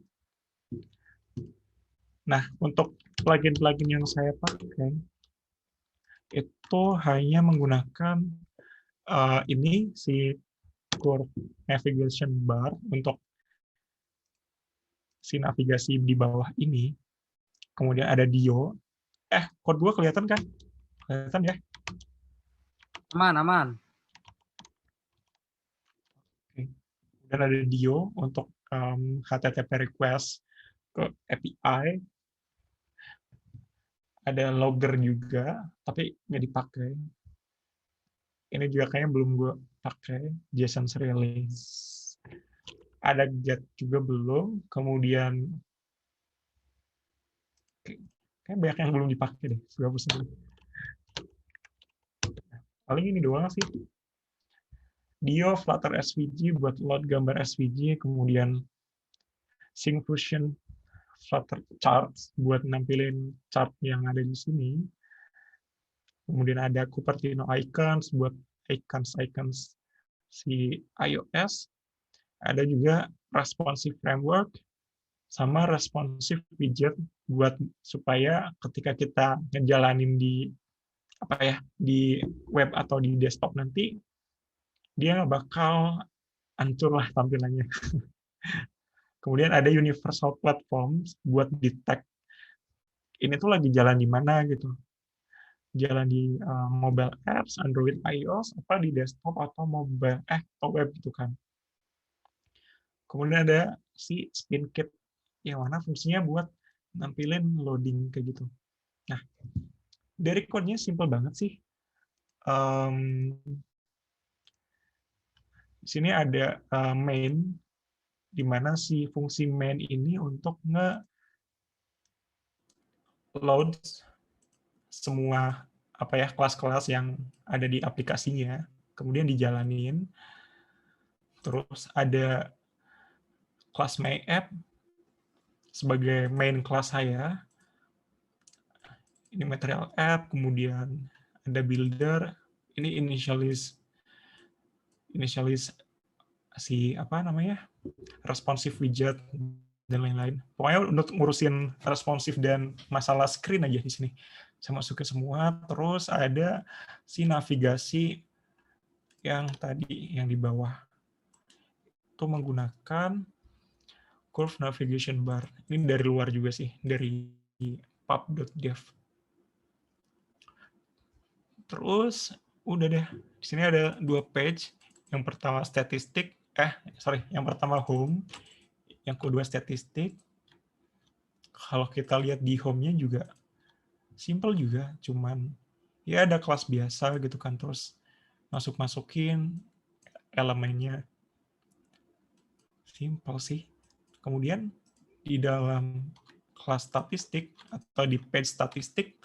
Nah, untuk plugin-plugin yang saya pakai, itu hanya menggunakan ini, si curve navigation bar untuk si navigasi di bawah ini. Kemudian ada Dio. Code gue kelihatan kan? Kelihatan ya? Aman, aman. Oke. Dan ada Dio untuk HTTP request ke API. Ada logger juga, tapi nggak dipakai. Ini juga kayaknya belum gue pakai, JSON release. Ada get juga belum, kemudian kayak banyak yang belum dipakai deh, 20%. Paling ini doang sih. Dio, Flutter SVG buat load gambar SVG, kemudian Syncfusion Flutter charts buat nampilin chart yang ada di sini. Kemudian ada Cupertino icons buat icons si iOS. Ada juga responsive framework sama responsive widget buat supaya ketika kita ngejalanin di di web atau di desktop nanti dia bakal hancur lah tampilannya. Kemudian ada universal platforms buat detect ini tuh lagi jalan di mana gitu. Jalan di mobile apps, Android, iOS, apa di desktop atau mobile atau web gitu kan. Kemudian ada si SpinKit yang mana fungsinya buat nampilin loading kayak gitu. Nah, dari code-nya simple banget sih. Di sini ada main, di mana si fungsi main ini untuk nge-load semua kelas-kelas yang ada di aplikasinya, kemudian dijalanin. Terus ada kelas my app sebagai main kelas saya. Ini material app, kemudian ada builder, ini initialize si responsive widget dan lain-lain. Pokoknya untuk ngurusin responsif dan masalah screen aja di sini. Saya masukin semua, terus ada si navigasi yang tadi yang di bawah. Itu menggunakan curve navigation bar. Ini dari luar juga sih, dari pub.dev. Terus udah deh. Di sini ada 2 page. Yang pertama statistik, yang pertama home, yang kedua statistik. Kalau kita lihat di home-nya juga simple juga, cuman ya ada kelas biasa gitu kan, terus masukin elemennya. Simple sih. Kemudian di dalam kelas statistik atau di page statistik,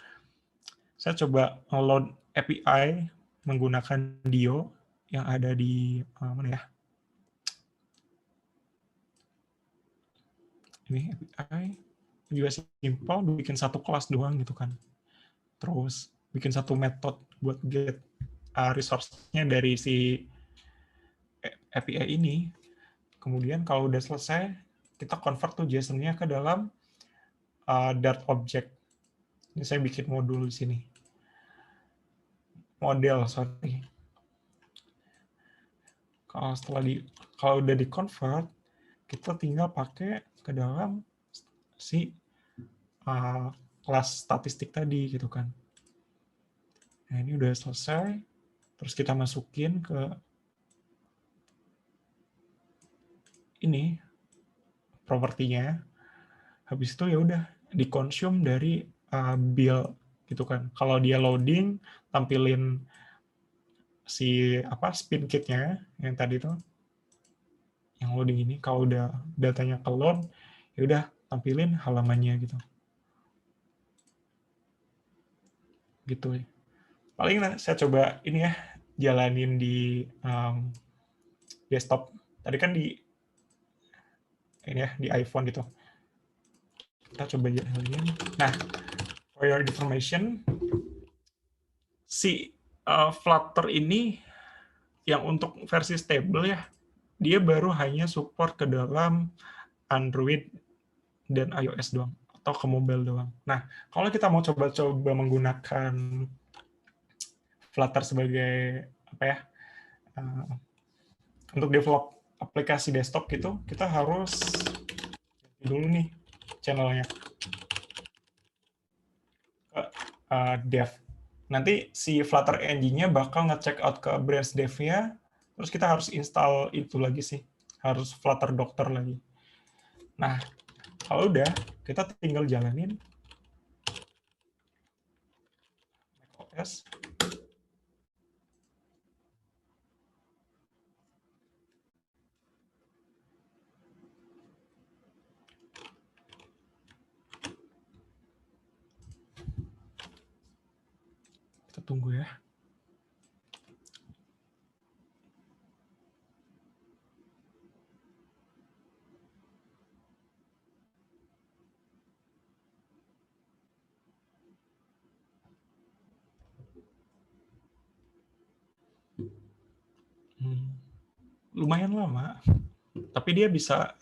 saya coba load API menggunakan Dio yang ada di mana ya? Ini API juga simple, bikin satu kelas doang gitu kan. Terus bikin satu metode buat get resource-nya dari si API ini. Kemudian kalau udah selesai, kita convert tuh JSON-nya ke dalam Dart object. Ini saya bikin modul di sini. Sorry. Kalau udah di convert, kita tinggal pakai ke dalam si kelas statistik tadi gitu kan. Nah, ini udah selesai. Terus kita masukin ke ini propertinya. Habis itu ya udah di-consume dari build gitu kan. Kalau dia loading, tampilin si spin kit-nya yang tadi tuh yang loading ini. Kalau udah datanya ke load, ya udah tampilin halamannya gitu. Gitu ya. Paling saya coba ini ya, jalanin di desktop. Tadi kan di ini ya, di iPhone gitu. Kita coba jalanin. Nah, for your information, si Flutter ini yang untuk versi stable ya, dia baru hanya support ke dalam Android dan iOS doang, atau ke mobile doang. Nah, kalau kita mau coba-coba menggunakan Flutter sebagai untuk develop aplikasi desktop gitu, kita harus dulu nih channelnya ke dev. Nanti si Flutter engine-nya bakal ngecek out ke branch dev-nya, terus kita harus install itu lagi sih, harus Flutter Doctor lagi. Nah, kalau udah, kita tinggal jalanin macOS. Kita tunggu ya. lumayan lama. Tapi dia bisa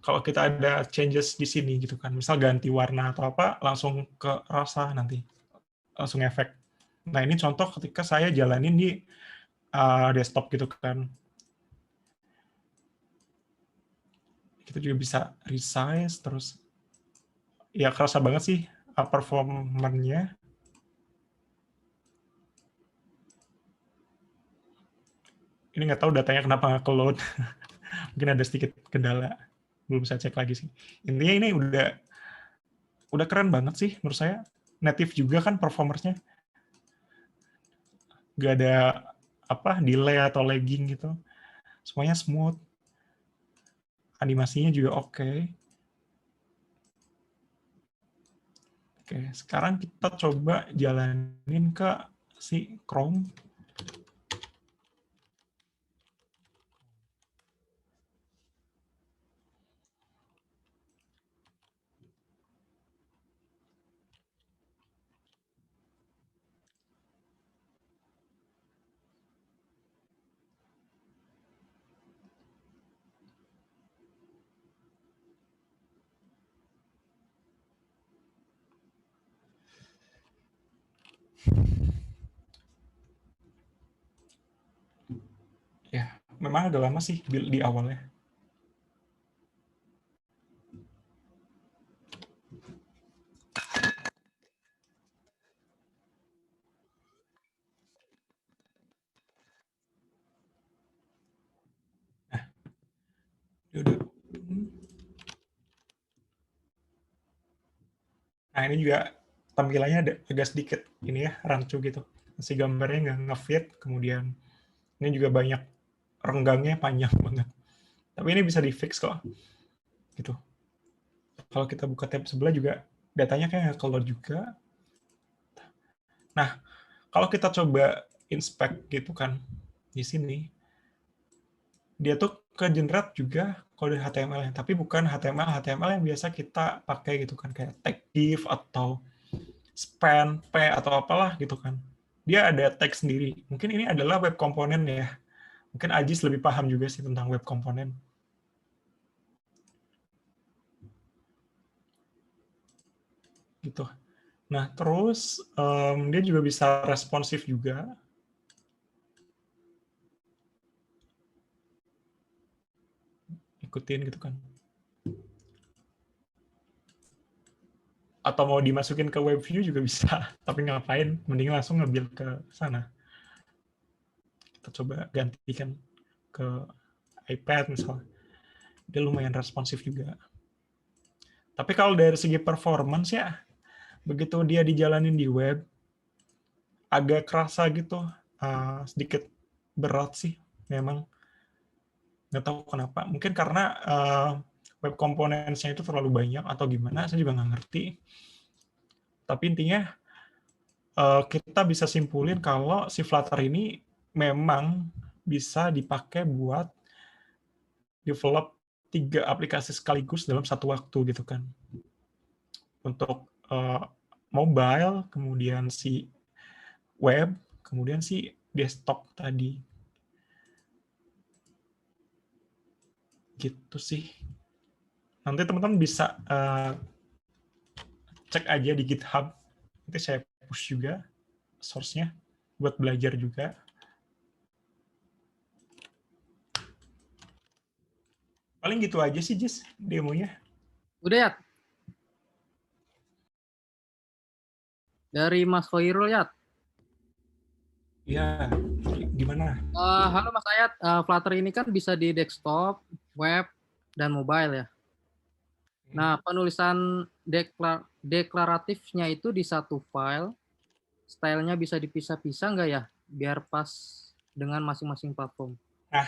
kalau kita ada changes di sini gitu kan, misal ganti warna atau apa, langsung ke rasa nanti, langsung efek. Nah ini contoh ketika saya jalanin di desktop gitu kan. Kita juga bisa resize, terus ya kerasa banget sih performanya. Ini nggak tahu datanya kenapa nggak ke-load. Mungkin ada sedikit kendala. Belum saya cek lagi sih. Intinya ini udah keren banget sih menurut saya. Native juga kan performersnya. Nggak ada delay atau lagging gitu. Semuanya smooth. Animasinya juga oke. Oke, sekarang kita coba jalanin ke si Chrome. Ya, memang agak lama sih build di awalnya. Nah, ini juga tampilannya agak sedikit ini ya, rancu gitu. Masih gambarnya nggak nge-fit, kemudian ini juga banyak renggangnya panjang banget. Tapi ini bisa di-fix kok. Gitu. Kalau kita buka tab sebelah juga datanya kayak nggak keluar juga. Nah, kalau kita coba inspect gitu kan di sini, dia tuh ke-generate juga kode HTML-nya, tapi bukan HTML yang biasa kita pakai gitu kan, kayak tag div atau span, p atau apalah gitu kan. Dia ada tag sendiri. Mungkin ini adalah web komponen ya. Mungkin Ajis lebih paham juga sih tentang web komponen. Gitu. Nah, terus dia juga bisa responsif juga. Ikutin gitu kan. Atau mau dimasukin ke web view juga bisa. Tapi ngapain? Mending langsung nge-build ke sana. Kita coba gantikan ke iPad misalnya. Dia lumayan responsif juga. Tapi kalau dari segi performance ya, begitu dia dijalanin di web, agak kerasa gitu, sedikit berat sih memang. Nggak tahu kenapa. Mungkin karena web components-nya itu terlalu banyak atau gimana, saya juga nggak ngerti. Tapi intinya kita bisa simpulin kalau si Flutter ini memang bisa dipakai buat develop 3 aplikasi sekaligus dalam satu waktu gitu kan. Untuk mobile, kemudian si web, kemudian si desktop tadi. Gitu sih. Nanti teman-teman bisa cek aja di GitHub. Nanti saya push juga source-nya buat belajar juga. Paling gitu aja sih, Jis, demonya. Udah ya? Dari Mas Khoirul ya? Ya, gimana? Halo Mas Ayat, Flutter ini kan bisa di desktop, web, dan mobile ya. Nah, penulisan deklaratifnya itu di satu file, stylenya bisa dipisah-pisah nggak ya? Biar pas dengan masing-masing platform. Nah,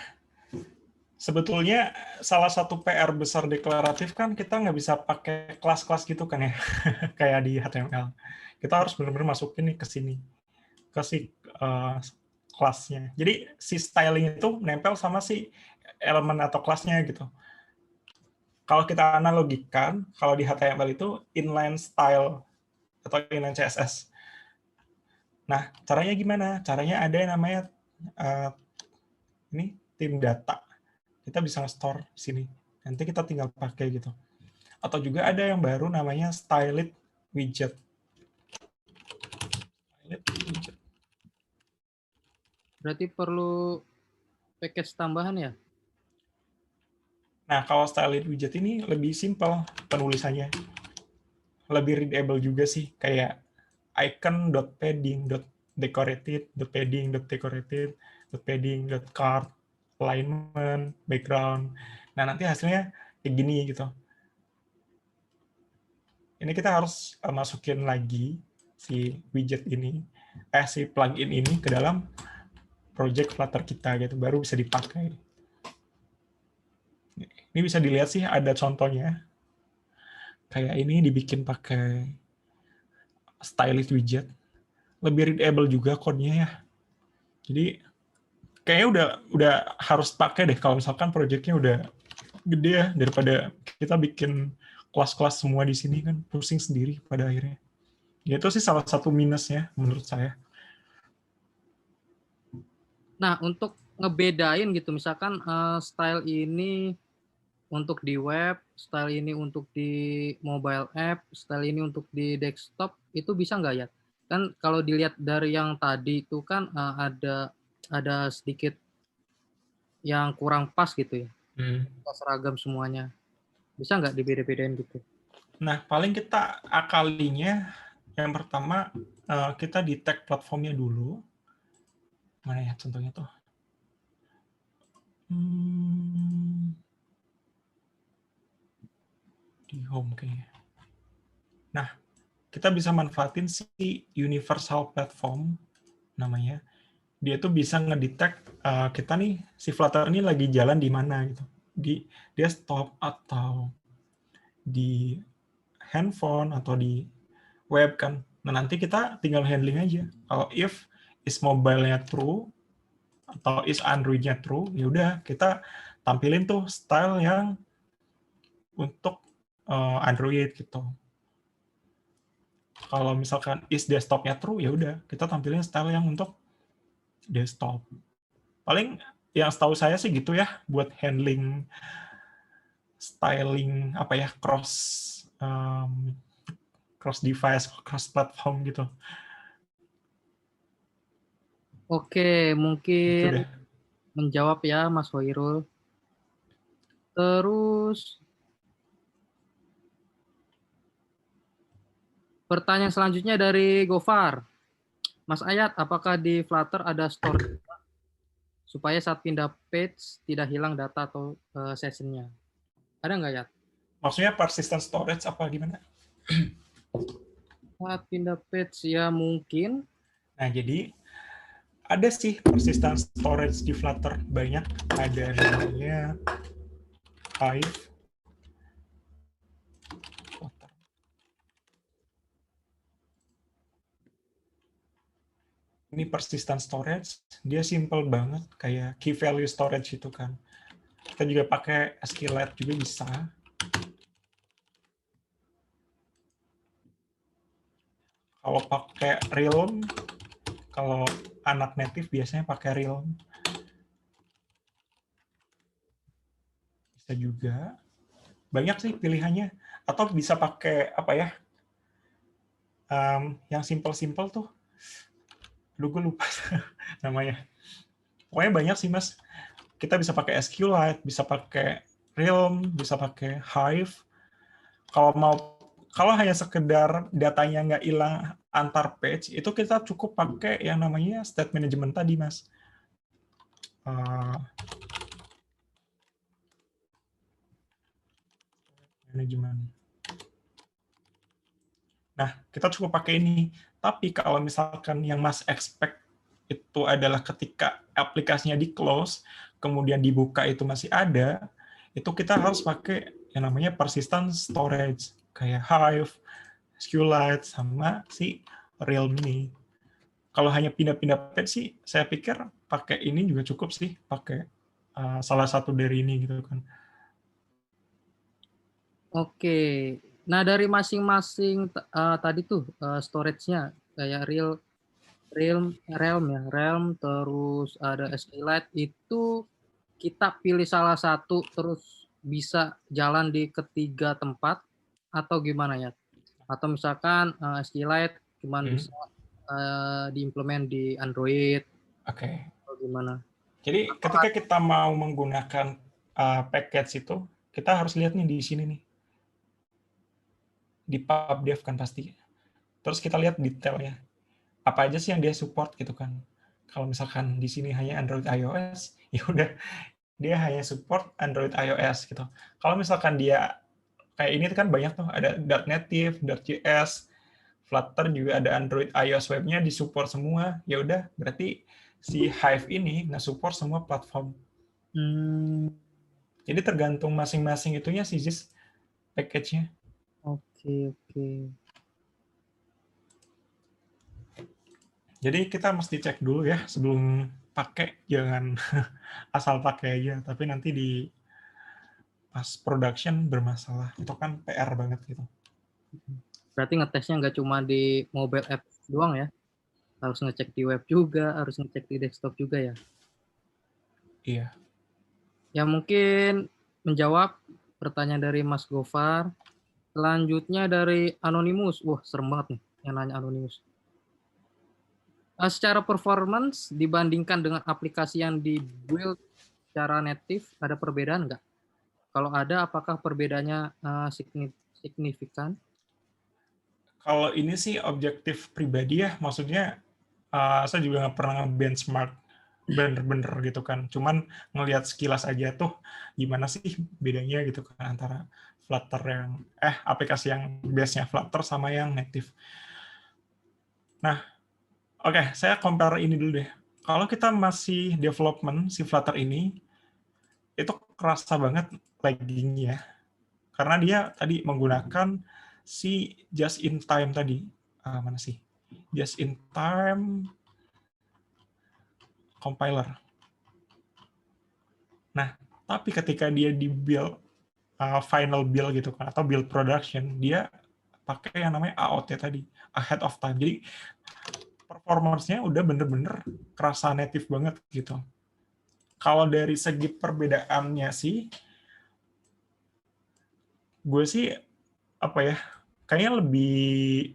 sebetulnya salah satu PR besar deklaratif kan kita nggak bisa pakai kelas-kelas gitu kan ya, kayak di HTML. Kita harus benar-benar masukin nih ke sini, ke si kelasnya. Jadi si styling itu nempel sama si elemen atau kelasnya gitu. Kalau kita analogikan, kalau di HTML itu inline style atau inline CSS. Nah, caranya gimana? Caranya ada yang namanya Ini tim data. Kita bisa nge-store sini. Nanti kita tinggal pakai gitu. Atau juga ada yang baru namanya Styled Widget. Berarti perlu package tambahan ya? Nah, kalau Styled Widget ini lebih simple penulisannya. Lebih readable juga sih. Kayak icon.padding.decorated, .padding.decorated, .padding.card, alignment, background. Nah, nanti hasilnya kayak gini gitu. Ini kita harus masukin lagi si widget ini, si plugin ini ke dalam project Flutter kita gitu, baru bisa dipakai. Ini bisa dilihat sih ada contohnya. Kayak ini dibikin pakai stylist widget. Lebih readable juga code-nya ya. Jadi kayaknya udah harus pakai deh kalau misalkan project-nya udah gede ya, daripada kita bikin kelas-kelas semua di sini kan pusing sendiri pada akhirnya. Ya itu sih salah satu minusnya menurut saya. Nah, untuk ngebedain gitu, misalkan style ini untuk di web, style ini untuk di mobile app, style ini untuk di desktop, itu bisa nggak ya? Kan kalau dilihat dari yang tadi itu kan ada sedikit yang kurang pas gitu ya, nggak seragam semuanya. Bisa nggak dibeda-bedain gitu? Nah, paling kita akalinya yang pertama kita di tag platformnya dulu. Mana ya contohnya tuh? Di home kayaknya. Nah, kita bisa manfaatin si universal platform namanya. Dia tuh bisa ngedetect kita nih si Flutter ini lagi jalan di mana gitu. Di desktop atau di handphone atau di web kan. Nah, nanti kita tinggal handling aja. Kalau if is mobile-nya true atau is Android-nya true, ya udah kita tampilin tuh style yang untuk Android gitu. Kalau misalkan is desktop-nya true, ya udah kita tampilin style yang untuk desktop. Paling yang setahu saya sih gitu ya buat handling styling apa ya cross device, cross platform gitu. Oke, Itu mungkin deh. menjawab ya Mas Hoirul. Terus pertanyaan selanjutnya dari Gofar. Mas Ayat, apakah di Flutter ada store supaya saat pindah page tidak hilang data atau sessionnya? Ada nggak ya? Maksudnya persistent storage apa gimana? Saat pindah page ya mungkin. Nah, jadi ada sih persistent storage di Flutter banyak. Ada namanya Hive. Ini persistent storage, dia simple banget kayak key value storage itu kan. Kita juga pakai SQLite juga bisa. Kalau pakai Realm, kalau anak native biasanya pakai Realm. Bisa juga. Banyak sih pilihannya. Atau bisa pakai apa ya? Yang simple-simple tuh. Aduh, gue lupa namanya. Pokoknya banyak sih, Mas. Kita bisa pakai SQLite, bisa pakai Realm, bisa pakai Hive. Kalau hanya sekedar datanya nggak hilang antar page, itu kita cukup pakai yang namanya state management tadi, Mas. Manajemen. Nah, kita cukup pakai ini. Tapi kalau misalkan yang Mas expect itu adalah ketika aplikasinya di close, kemudian dibuka itu masih ada, itu kita harus pakai yang namanya persistent storage, kayak Hive, SQLite, sama si Realm ini. Kalau hanya pindah-pindah page sih, saya pikir pakai ini juga cukup sih, pakai salah satu dari ini gitu kan. Oke. Nah, dari masing-masing tadi tuh storage-nya kayak real Realm, terus ada SQLite, itu kita pilih salah satu terus bisa jalan di ketiga tempat atau gimana ya? Atau misalkan, SQLite cuman Hmm, bisa, diimplement di Android Oke. atau gimana? Jadi Atau ketika kita mau menggunakan package itu, kita harus lihat nih di sini nih, di pubdev kan pasti. Terus kita lihat detailnya. Apa aja sih yang dia support gitu kan. Kalau misalkan di sini hanya Android iOS, ya udah dia hanya support Android iOS gitu. Kalau misalkan dia kayak ini kan banyak tuh, ada Dart Native, Dart.js, Flutter juga ada Android iOS webnya disupport semua. Ya udah, berarti si Hive ini nggak support semua platform. mmm, Jadi tergantung masing-masing itunya sih, Jis, package-nya. oke oke. Jadi kita mesti cek dulu ya sebelum pakai, jangan asal pakai aja, tapi nanti di pas production bermasalah. Itu kan PR banget gitu. Berarti ngetesnya nggak cuma di mobile app doang ya? Harus ngecek di web juga, harus ngecek di desktop juga ya? Iya. Ya mungkin menjawab pertanyaan dari Mas Gofar, selanjutnya dari Anonymous. Wah, serem banget nih yang nanya Anonymous. Secara performance dibandingkan dengan aplikasi yang di-build secara native, ada perbedaan nggak? Kalau ada, apakah perbedaannya, signifikan? Kalau ini sih objektif pribadi ya, maksudnya saya juga nggak pernah benchmark bener-bener gitu kan. Cuman ngelihat sekilas aja tuh gimana sih bedanya gitu kan antara Flutter yang aplikasi yang base-nya Flutter sama yang native. Nah, oke, saya compare ini dulu deh. Kalau kita masih development si Flutter ini, itu kerasa banget lagging-nya. Karena dia tadi menggunakan si just in time tadi. Mana sih? Just in time compiler. Nah, tapi ketika dia di build final build gitu kan atau build production, dia pakai yang namanya AOT tadi, ahead of time. Jadi performance-nya udah bener-bener kerasa native banget gitu. Kalau dari segi perbedaannya sih, gue sih apa ya, kayaknya lebih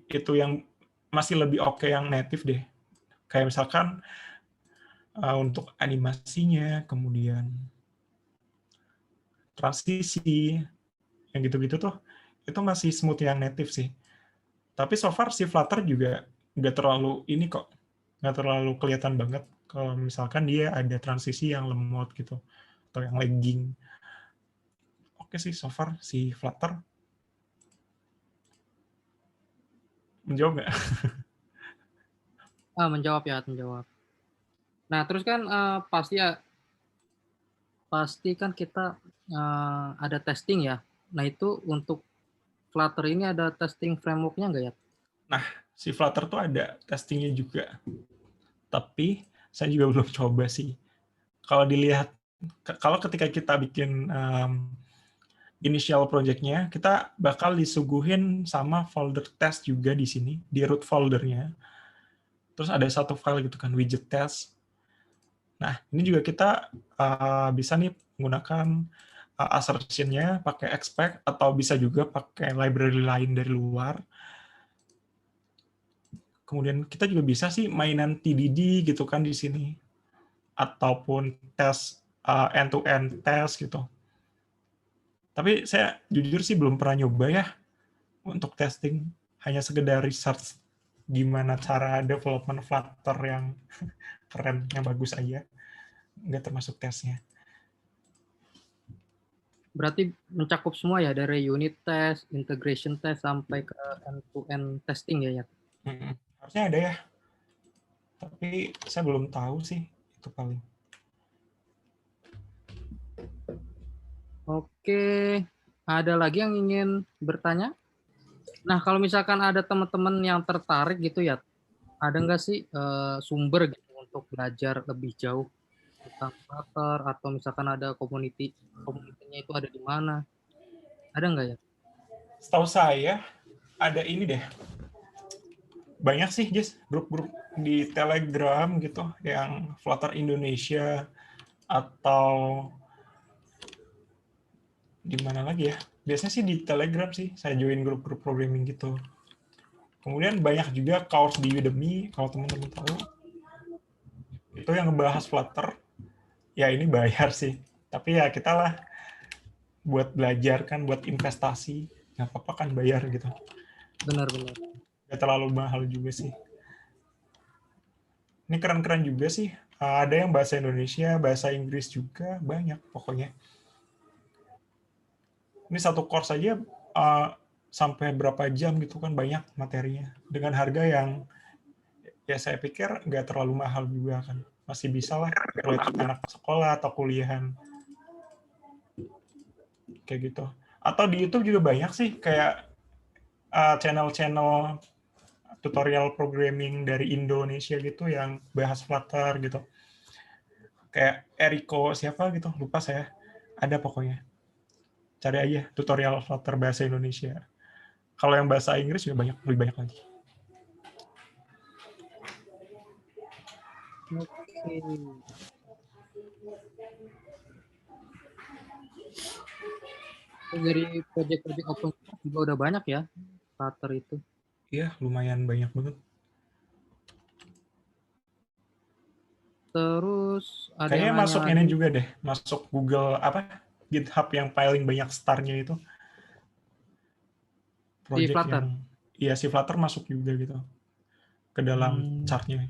itu yang masih lebih oke yang native deh. Kayak misalkan untuk animasinya, kemudian transisi, yang gitu-gitu tuh, itu masih smooth yang native sih. Tapi so far si Flutter juga nggak terlalu ini kok, nggak terlalu kelihatan banget kalau misalkan dia ada transisi yang lemot gitu, atau yang lagging. Oke sih, so far si Flutter menjawab nggak? Menjawab ya, menjawab. Nah, terus kan, pasti kan kita, ada testing ya. Nah, itu untuk Flutter ini ada testing framework-nya nggak ya? Nah, si Flutter tuh ada testingnya juga, tapi saya juga belum coba sih. Kalau dilihat, kalau ketika kita bikin initial project-nya, kita bakal disuguhin sama folder test juga di sini, di root foldernya. Terus ada satu file gitu kan, widget test. Nah, ini juga kita bisa nih menggunakan assertion-nya pakai expect, atau bisa juga pakai library lain dari luar. Kemudian kita juga bisa sih mainan TDD gitu kan di sini, ataupun tes end-to-end test gitu. Tapi saya jujur sih belum pernah nyoba ya untuk testing, hanya sekedar research gimana cara development Flutter yang keren, yang bagus aja, nggak termasuk tesnya. Berarti mencakup semua ya dari unit test, integration test, sampai ke end-to-end testing ya? Harusnya ada ya, tapi saya belum tahu sih itu paling. Oke, ada lagi yang ingin bertanya? Nah, kalau misalkan ada teman-teman yang tertarik gitu ya, ada nggak sih, sumber gitu untuk belajar lebih jauh tentang Flutter, atau misalkan ada komunitinya itu ada di mana? Ada nggak ya? Setahu saya ada ini deh, banyak sih, Jess, grup-grup di Telegram gitu, yang Flutter Indonesia, atau di mana lagi ya? Biasanya sih di Telegram sih, saya join grup-grup programming gitu. Kemudian banyak juga course di Udemy, kalau teman-teman tahu. Itu yang ngebahas Flutter. Ya ini bayar sih. Tapi ya kita lah buat belajar kan, buat investasi. Nggak apa-apa kan bayar gitu. Benar-benar. Nggak terlalu mahal juga sih. Ini keren-keren juga sih. Ada yang bahasa Indonesia, bahasa Inggris juga, banyak pokoknya. Ini satu course aja sampai berapa jam gitu kan, banyak materinya. Dengan harga yang ya saya pikir nggak terlalu mahal juga kan. Masih bisa lah buat anak sekolah atau kuliahan. Kayak gitu. Atau di YouTube juga banyak sih, kayak channel-channel tutorial programming dari Indonesia gitu yang bahas Flutter gitu. Kayak Eriko siapa gitu, lupa saya. Ada pokoknya. Cari aja tutorial Flutter bahasa Indonesia. Kalau yang bahasa Inggris juga banyak, lebih banyak lagi. Oke. Terus dari project-project open source juga udah banyak ya, Flutter itu. Iya, lumayan banyak banget. Terus ada yang Kayaknya nanya masuk ini lagi juga deh, masuk Google apa GitHub yang paling banyak star-nya itu. di Project Flutter. yang iya si Flutter masuk juga gitu ke dalam Hmm. chart-nya.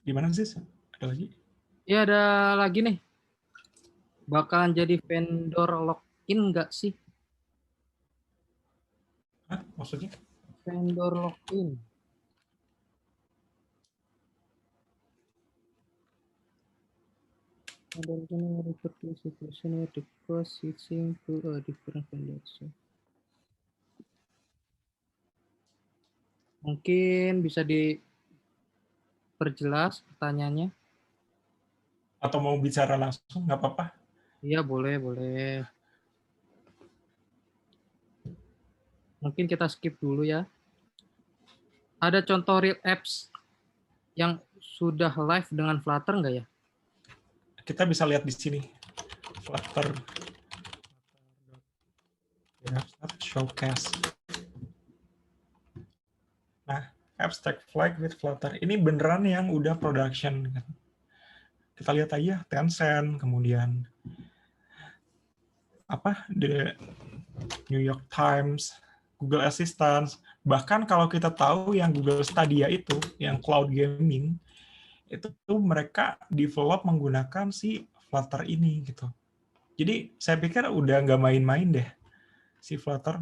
Gimana sih? Ada lagi? Ya ada lagi nih. Bakalan jadi vendor login nggak sih? Hah? Maksudnya? Vendor login. Vendor login refer to a situation where the cost switching to a different vendor. So, mungkin bisa diperjelas pertanyaannya. Atau mau bicara langsung? Nggak apa-apa. Iya, boleh, boleh. Mungkin kita skip dulu ya. Ada contoh real apps yang sudah live dengan Flutter nggak ya? Kita bisa lihat di sini. Flutter showcase. Nah, abstract flag with Flutter. Ini beneran yang udah production. Kita lihat aja Tencent, kemudian apa the New York Times, Google Assistant. Bahkan kalau kita tahu yang Google Stadia itu, yang cloud gaming, itu mereka develop menggunakan si Flutter ini gitu. Jadi saya pikir udah nggak main-main deh si Flutter.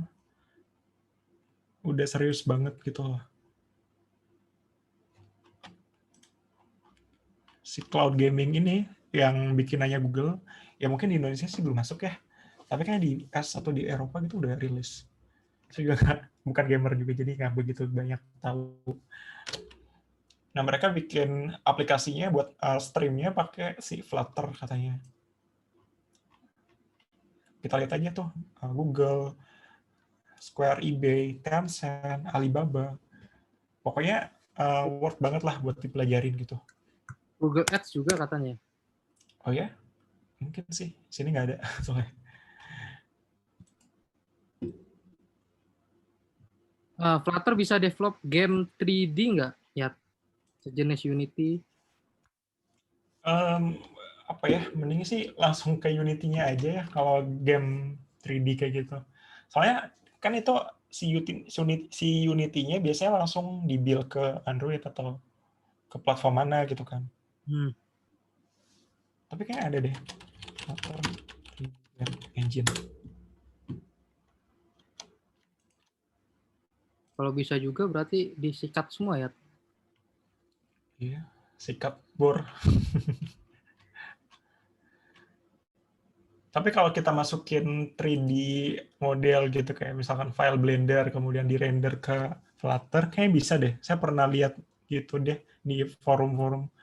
Udah serius banget gitu loh. Si cloud gaming ini yang bikinannya Google, ya mungkin di Indonesia sih belum masuk ya. Tapi kan di US atau di Eropa gitu udah rilis. Saya juga bukan gamer juga, jadi nggak begitu banyak tahu. Nah, mereka bikin aplikasinya buat streamnya pakai si Flutter katanya. Kita lihat aja tuh, Google, Square, eBay, Tencent, Alibaba. Pokoknya worth banget lah buat dipelajarin gitu. Google Ads juga katanya. Oh ya? Mungkin sih. Sini nggak ada soalnya. Flutter bisa develop game 3D nggak? Ya, sejenis Unity. Apa ya, mending sih langsung ke Unity-nya aja ya kalau game 3D kayak gitu. Soalnya kan itu si Unity-nya biasanya langsung di-build ke Android atau ke platform mana gitu kan. Tapi kayaknya ada deh. Engine. Kalau bisa juga berarti disikat semua ya. Iya, sikat bor. Tapi kalau kita masukin 3D model gitu kayak misalkan file Blender kemudian di-render ke Flutter, kayaknya bisa deh. Saya pernah lihat gitu deh di forum-forum.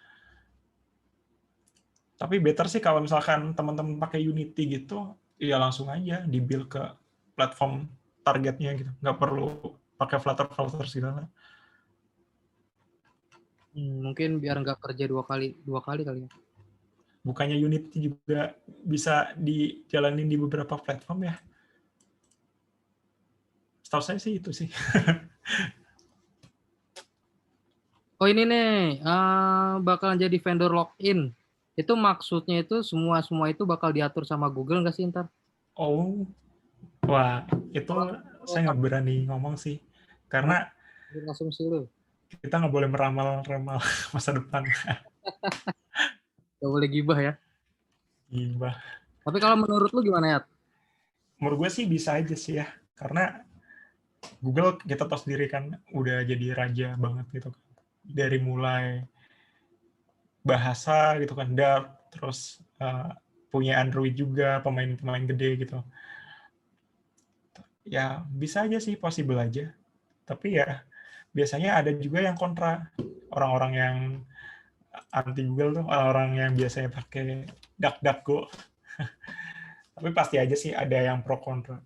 Tapi better sih kalau misalkan teman-teman pakai Unity gitu, ya langsung aja di-build ke platform targetnya gitu, nggak perlu pakai Flutter segala. Mungkin biar nggak kerja dua kali kali ya. Bukannya Unity juga bisa dijalanin di beberapa platform ya? Setahu saya sih itu sih. Oh ini nih, bakalan jadi vendor login. Itu maksudnya itu semua itu bakal diatur sama Google nggak sih ntar? Oh, wah, itu Oh, saya nggak berani ngomong sih. Karena asumsi lu. kita nggak boleh meramal-ramal masa depan. Gak boleh gibah ya. Gimana? Tapi kalau menurut lu gimana ya? Menurut gue sih bisa aja sih ya. Karena Google kita tahu sendiri kan udah jadi raja banget gitu kan. Dari mulai bahasa gitu kan, Dart, terus punya Android juga, pemain-pemain gede gitu. Ya bisa aja sih, possible aja. Tapi ya biasanya ada juga yang kontra. Orang-orang yang anti Google tuh orang-orang yang biasanya pakai DuckDuckGo. Tapi pasti aja sih ada yang pro kontra.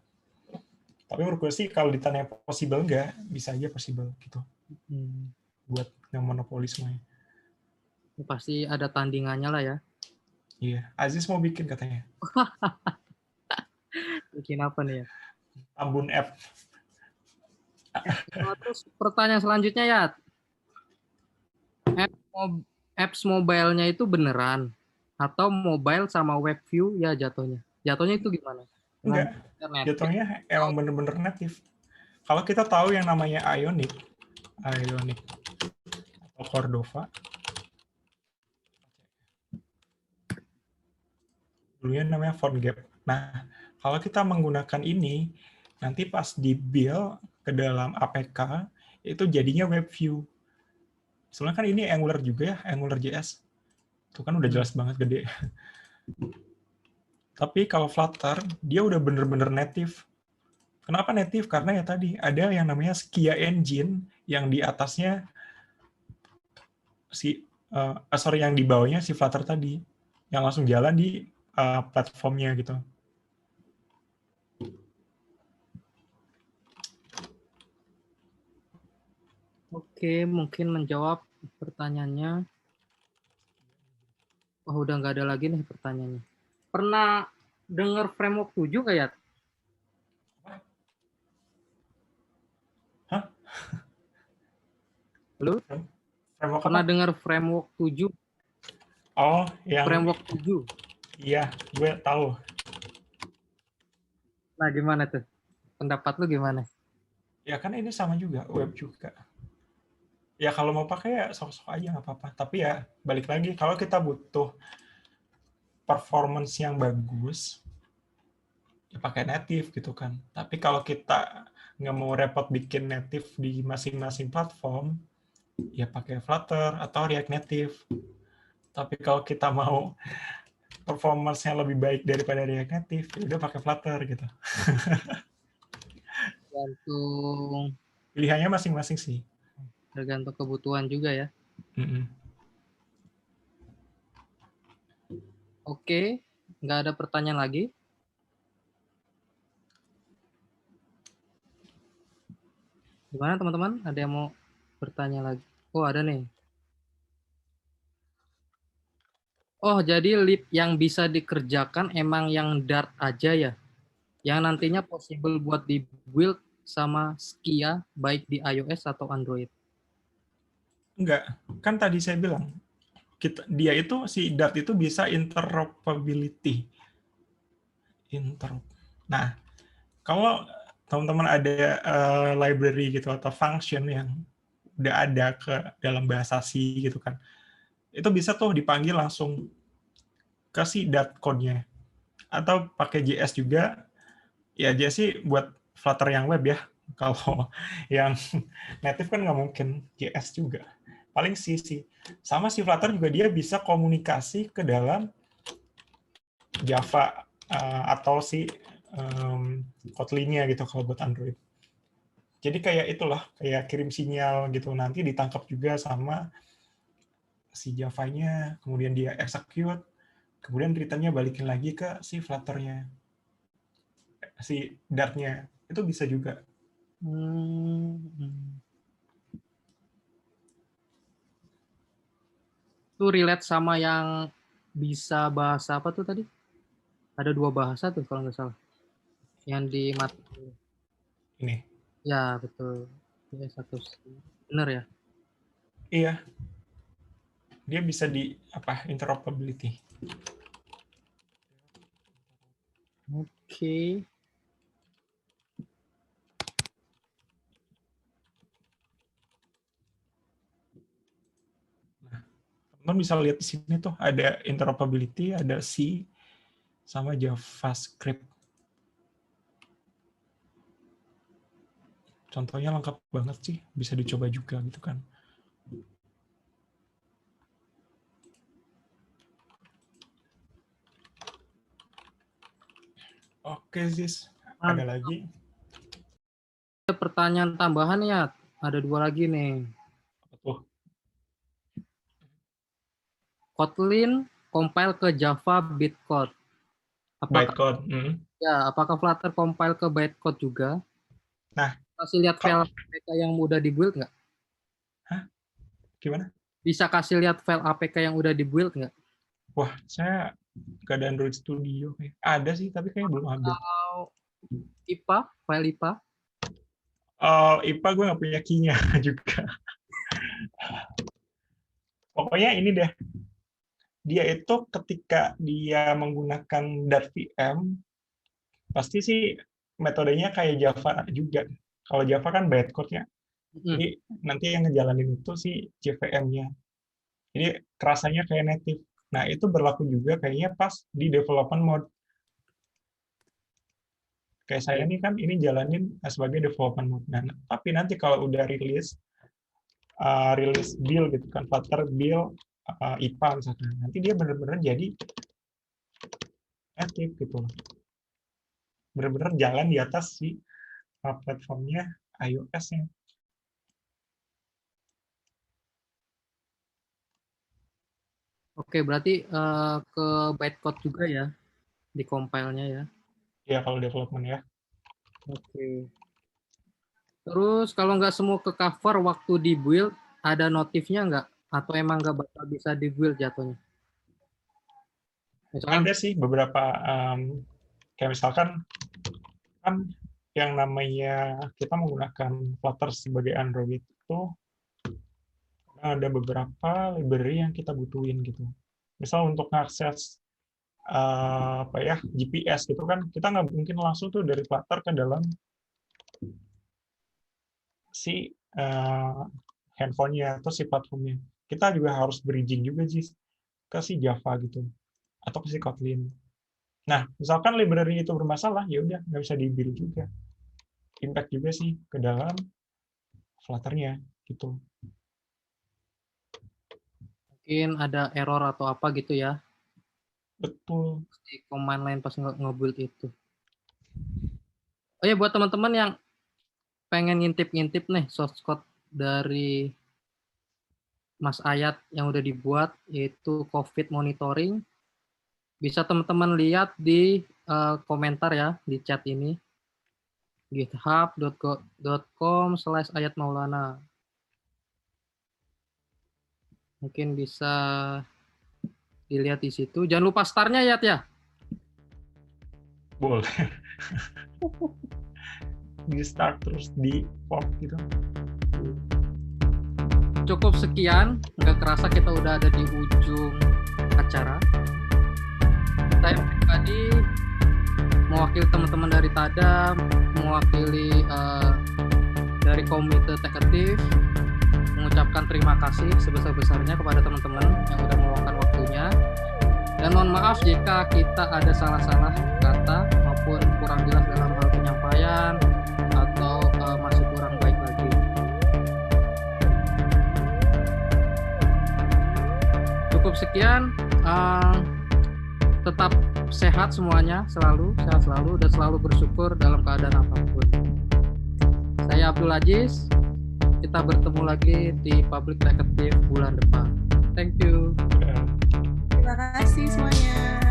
Tapi menurut gue sih kalau ditanya possible enggak, bisa aja possible gitu. Buat yang monopolisme. Pasti ada tandingannya lah ya. Iya, Aziz mau bikin katanya. Bikin apa nih ya? Ambon app. Terus pertanyaan selanjutnya ya, apps mobile-nya itu beneran atau mobile sama web view ya jatuhnya? Jatuhnya itu gimana? Dengan Enggak, internet. jatuhnya emang bener-bener native. Kalau kita tahu yang namanya Ionic atau Cordova, dulunya namanya PhoneGap. Nah, kalau kita menggunakan ini, nanti pas di-build ke dalam APK, itu jadinya web view. Soalnya kan ini Angular juga ya, AngularJS. Itu kan udah jelas banget gede. Tapi kalau Flutter, dia udah bener-bener native. Kenapa native? Karena ya tadi, ada yang namanya Skia Engine, yang di atasnya yang di bawahnya si Flutter tadi, yang langsung jalan di platformnya gitu. Oke, mungkin menjawab pertanyaannya. Oh, udah nggak ada lagi nih pertanyaannya. Pernah dengar framework 7 nggak ya? Hah? Lu Framework apa? pernah dengar framework 7? Oh, yang Framework 7. iya, gue tahu. Nah, gimana tuh? Pendapat lu gimana? Ya kan ini sama juga, web juga. Ya kalau mau pakai ya sok-sok aja nggak apa-apa. Tapi ya balik lagi, kalau kita butuh performance yang bagus, ya pakai native gitu kan. Tapi kalau kita nggak mau repot bikin native di masing-masing platform, ya pakai Flutter atau React Native. Tapi kalau kita mau performance-nya lebih baik daripada React Native, ya udah pakai Flutter gitu. Tergantung Pilihannya masing-masing sih. tergantung kebutuhan juga ya. Oke, nggak ada pertanyaan lagi. Gimana teman-teman? Ada yang mau bertanya lagi? Oh, ada nih. Oh, jadi lead yang bisa dikerjakan emang yang Dart aja ya? Yang nantinya possible buat di-build sama Skia, baik di iOS atau Android? Enggak, kan tadi saya bilang, dia itu, si Dart itu bisa interoperability. Nah, kalau teman-teman ada library gitu atau function yang udah ada ke dalam bahasa C gitu kan, itu bisa tuh dipanggil langsung ke si Dart code-nya. Atau pakai JS juga, ya JS sih buat Flutter yang web ya. Kalau yang native kan nggak mungkin JS juga. Paling C sih. Sama si Flutter juga dia bisa komunikasi ke dalam Java atau si Kotlin-nya gitu kalau buat Android. Jadi kayak itulah, kayak kirim sinyal gitu, nanti ditangkap juga sama si Java-nya, kemudian dia execute, kemudian return-nya balikin lagi ke si Flutter-nya, si Dart-nya. itu bisa juga. Itu relate sama yang bisa bahasa apa tuh tadi? Ada 2 bahasa tuh kalau nggak salah. Yang di materi. Ini. Ya, betul. Ya, satu. Benar ya? Iya. Dia bisa interoperability. Oke. Teman bisa lihat di sini tuh ada interoperability, ada C sama JavaScript. Contohnya lengkap banget sih, bisa dicoba juga gitu kan. Oke, Ziz. Ada lagi? Ada pertanyaan tambahan ya, ada 2 lagi nih. Apa tuh? Kotlin compile ke Java bytecode. Bytecode. Ya, apakah Flutter compile ke bytecode juga? Nah, kasih lihat file APK yang udah dibuild nggak? Hah? Gimana? Bisa kasih lihat file APK yang udah dibuild nggak? Wah, saya nggak ada Android Studio. Ada sih, tapi kayaknya belum update. IPA, file IPA? IPA gue nggak punya key-nya juga. Pokoknya ini deh. Dia itu ketika dia menggunakan .vm, pasti sih metodenya kayak Java juga. Kalau Java kan bytecode ya. Jadi nanti yang ngejalanin itu si JVM-nya. Jadi kerasanya kayak native. Nah, itu berlaku juga kayaknya pas di development mode. Kayak saya nih kan ini jalanin sebagai development mode. Nah, tapi nanti kalau udah rilis build gitu kan, Flutter build IPA misalkan, nanti dia benar-benar jadi native gitu loh. Benar-benar jalan di atas si platformnya iOS-nya. Oke, berarti ke bytecode juga ya, di compile-nya ya. Ya, kalau development ya. Oke. Terus kalau nggak semua ke cover waktu di build, ada notifnya nggak? Atau emang nggak bakal bisa di build jatuhnya? Ada sih beberapa, kayak misalkan kan yang namanya kita menggunakan Flutter sebagai Android itu ada beberapa library yang kita butuhin gitu. Misal untuk mengakses GPS gitu kan, kita nggak mungkin langsung tuh dari Flutter ke dalam si handphonenya atau si platformnya. Kita juga harus bridging juga sih ke si Java gitu atau ke si Kotlin. Nah, misalkan library itu bermasalah, ya udah nggak bisa di-build juga. Impact juga sih ke dalam Flutter-nya gitu. Mungkin ada error atau apa gitu ya? Betul. Di command line pas nge-build itu. Oh ya, buat teman-teman yang pengen ngintip-ngintip nih source code dari Mas Ayat yang udah dibuat, yaitu COVID monitoring, bisa teman-teman lihat di komentar ya, di chat ini, github.com/ayatmaulana. Mungkin bisa dilihat di situ. Jangan lupa star-nya ya. Boleh. Di start terus di fork gitu. Cukup sekian, nggak kerasa kita udah ada di ujung acara. Saya pribadi mewakili teman-teman dari TADA, mewakili dari Komite Tech-Aktif, mengucapkan terima kasih sebesar-besarnya kepada teman-teman yang udah meluangkan waktunya. Dan mohon maaf jika kita ada salah-salah kata maupun kurang jelas dalam hal penyampaian atau masih kurang baik lagi. Cukup sekian. Tetap sehat semuanya, sehat selalu dan selalu bersyukur dalam keadaan apapun. Saya Abdul Aziz. Kita bertemu lagi di Public Tech-Aktif bulan depan. Thank you. Terima kasih semuanya.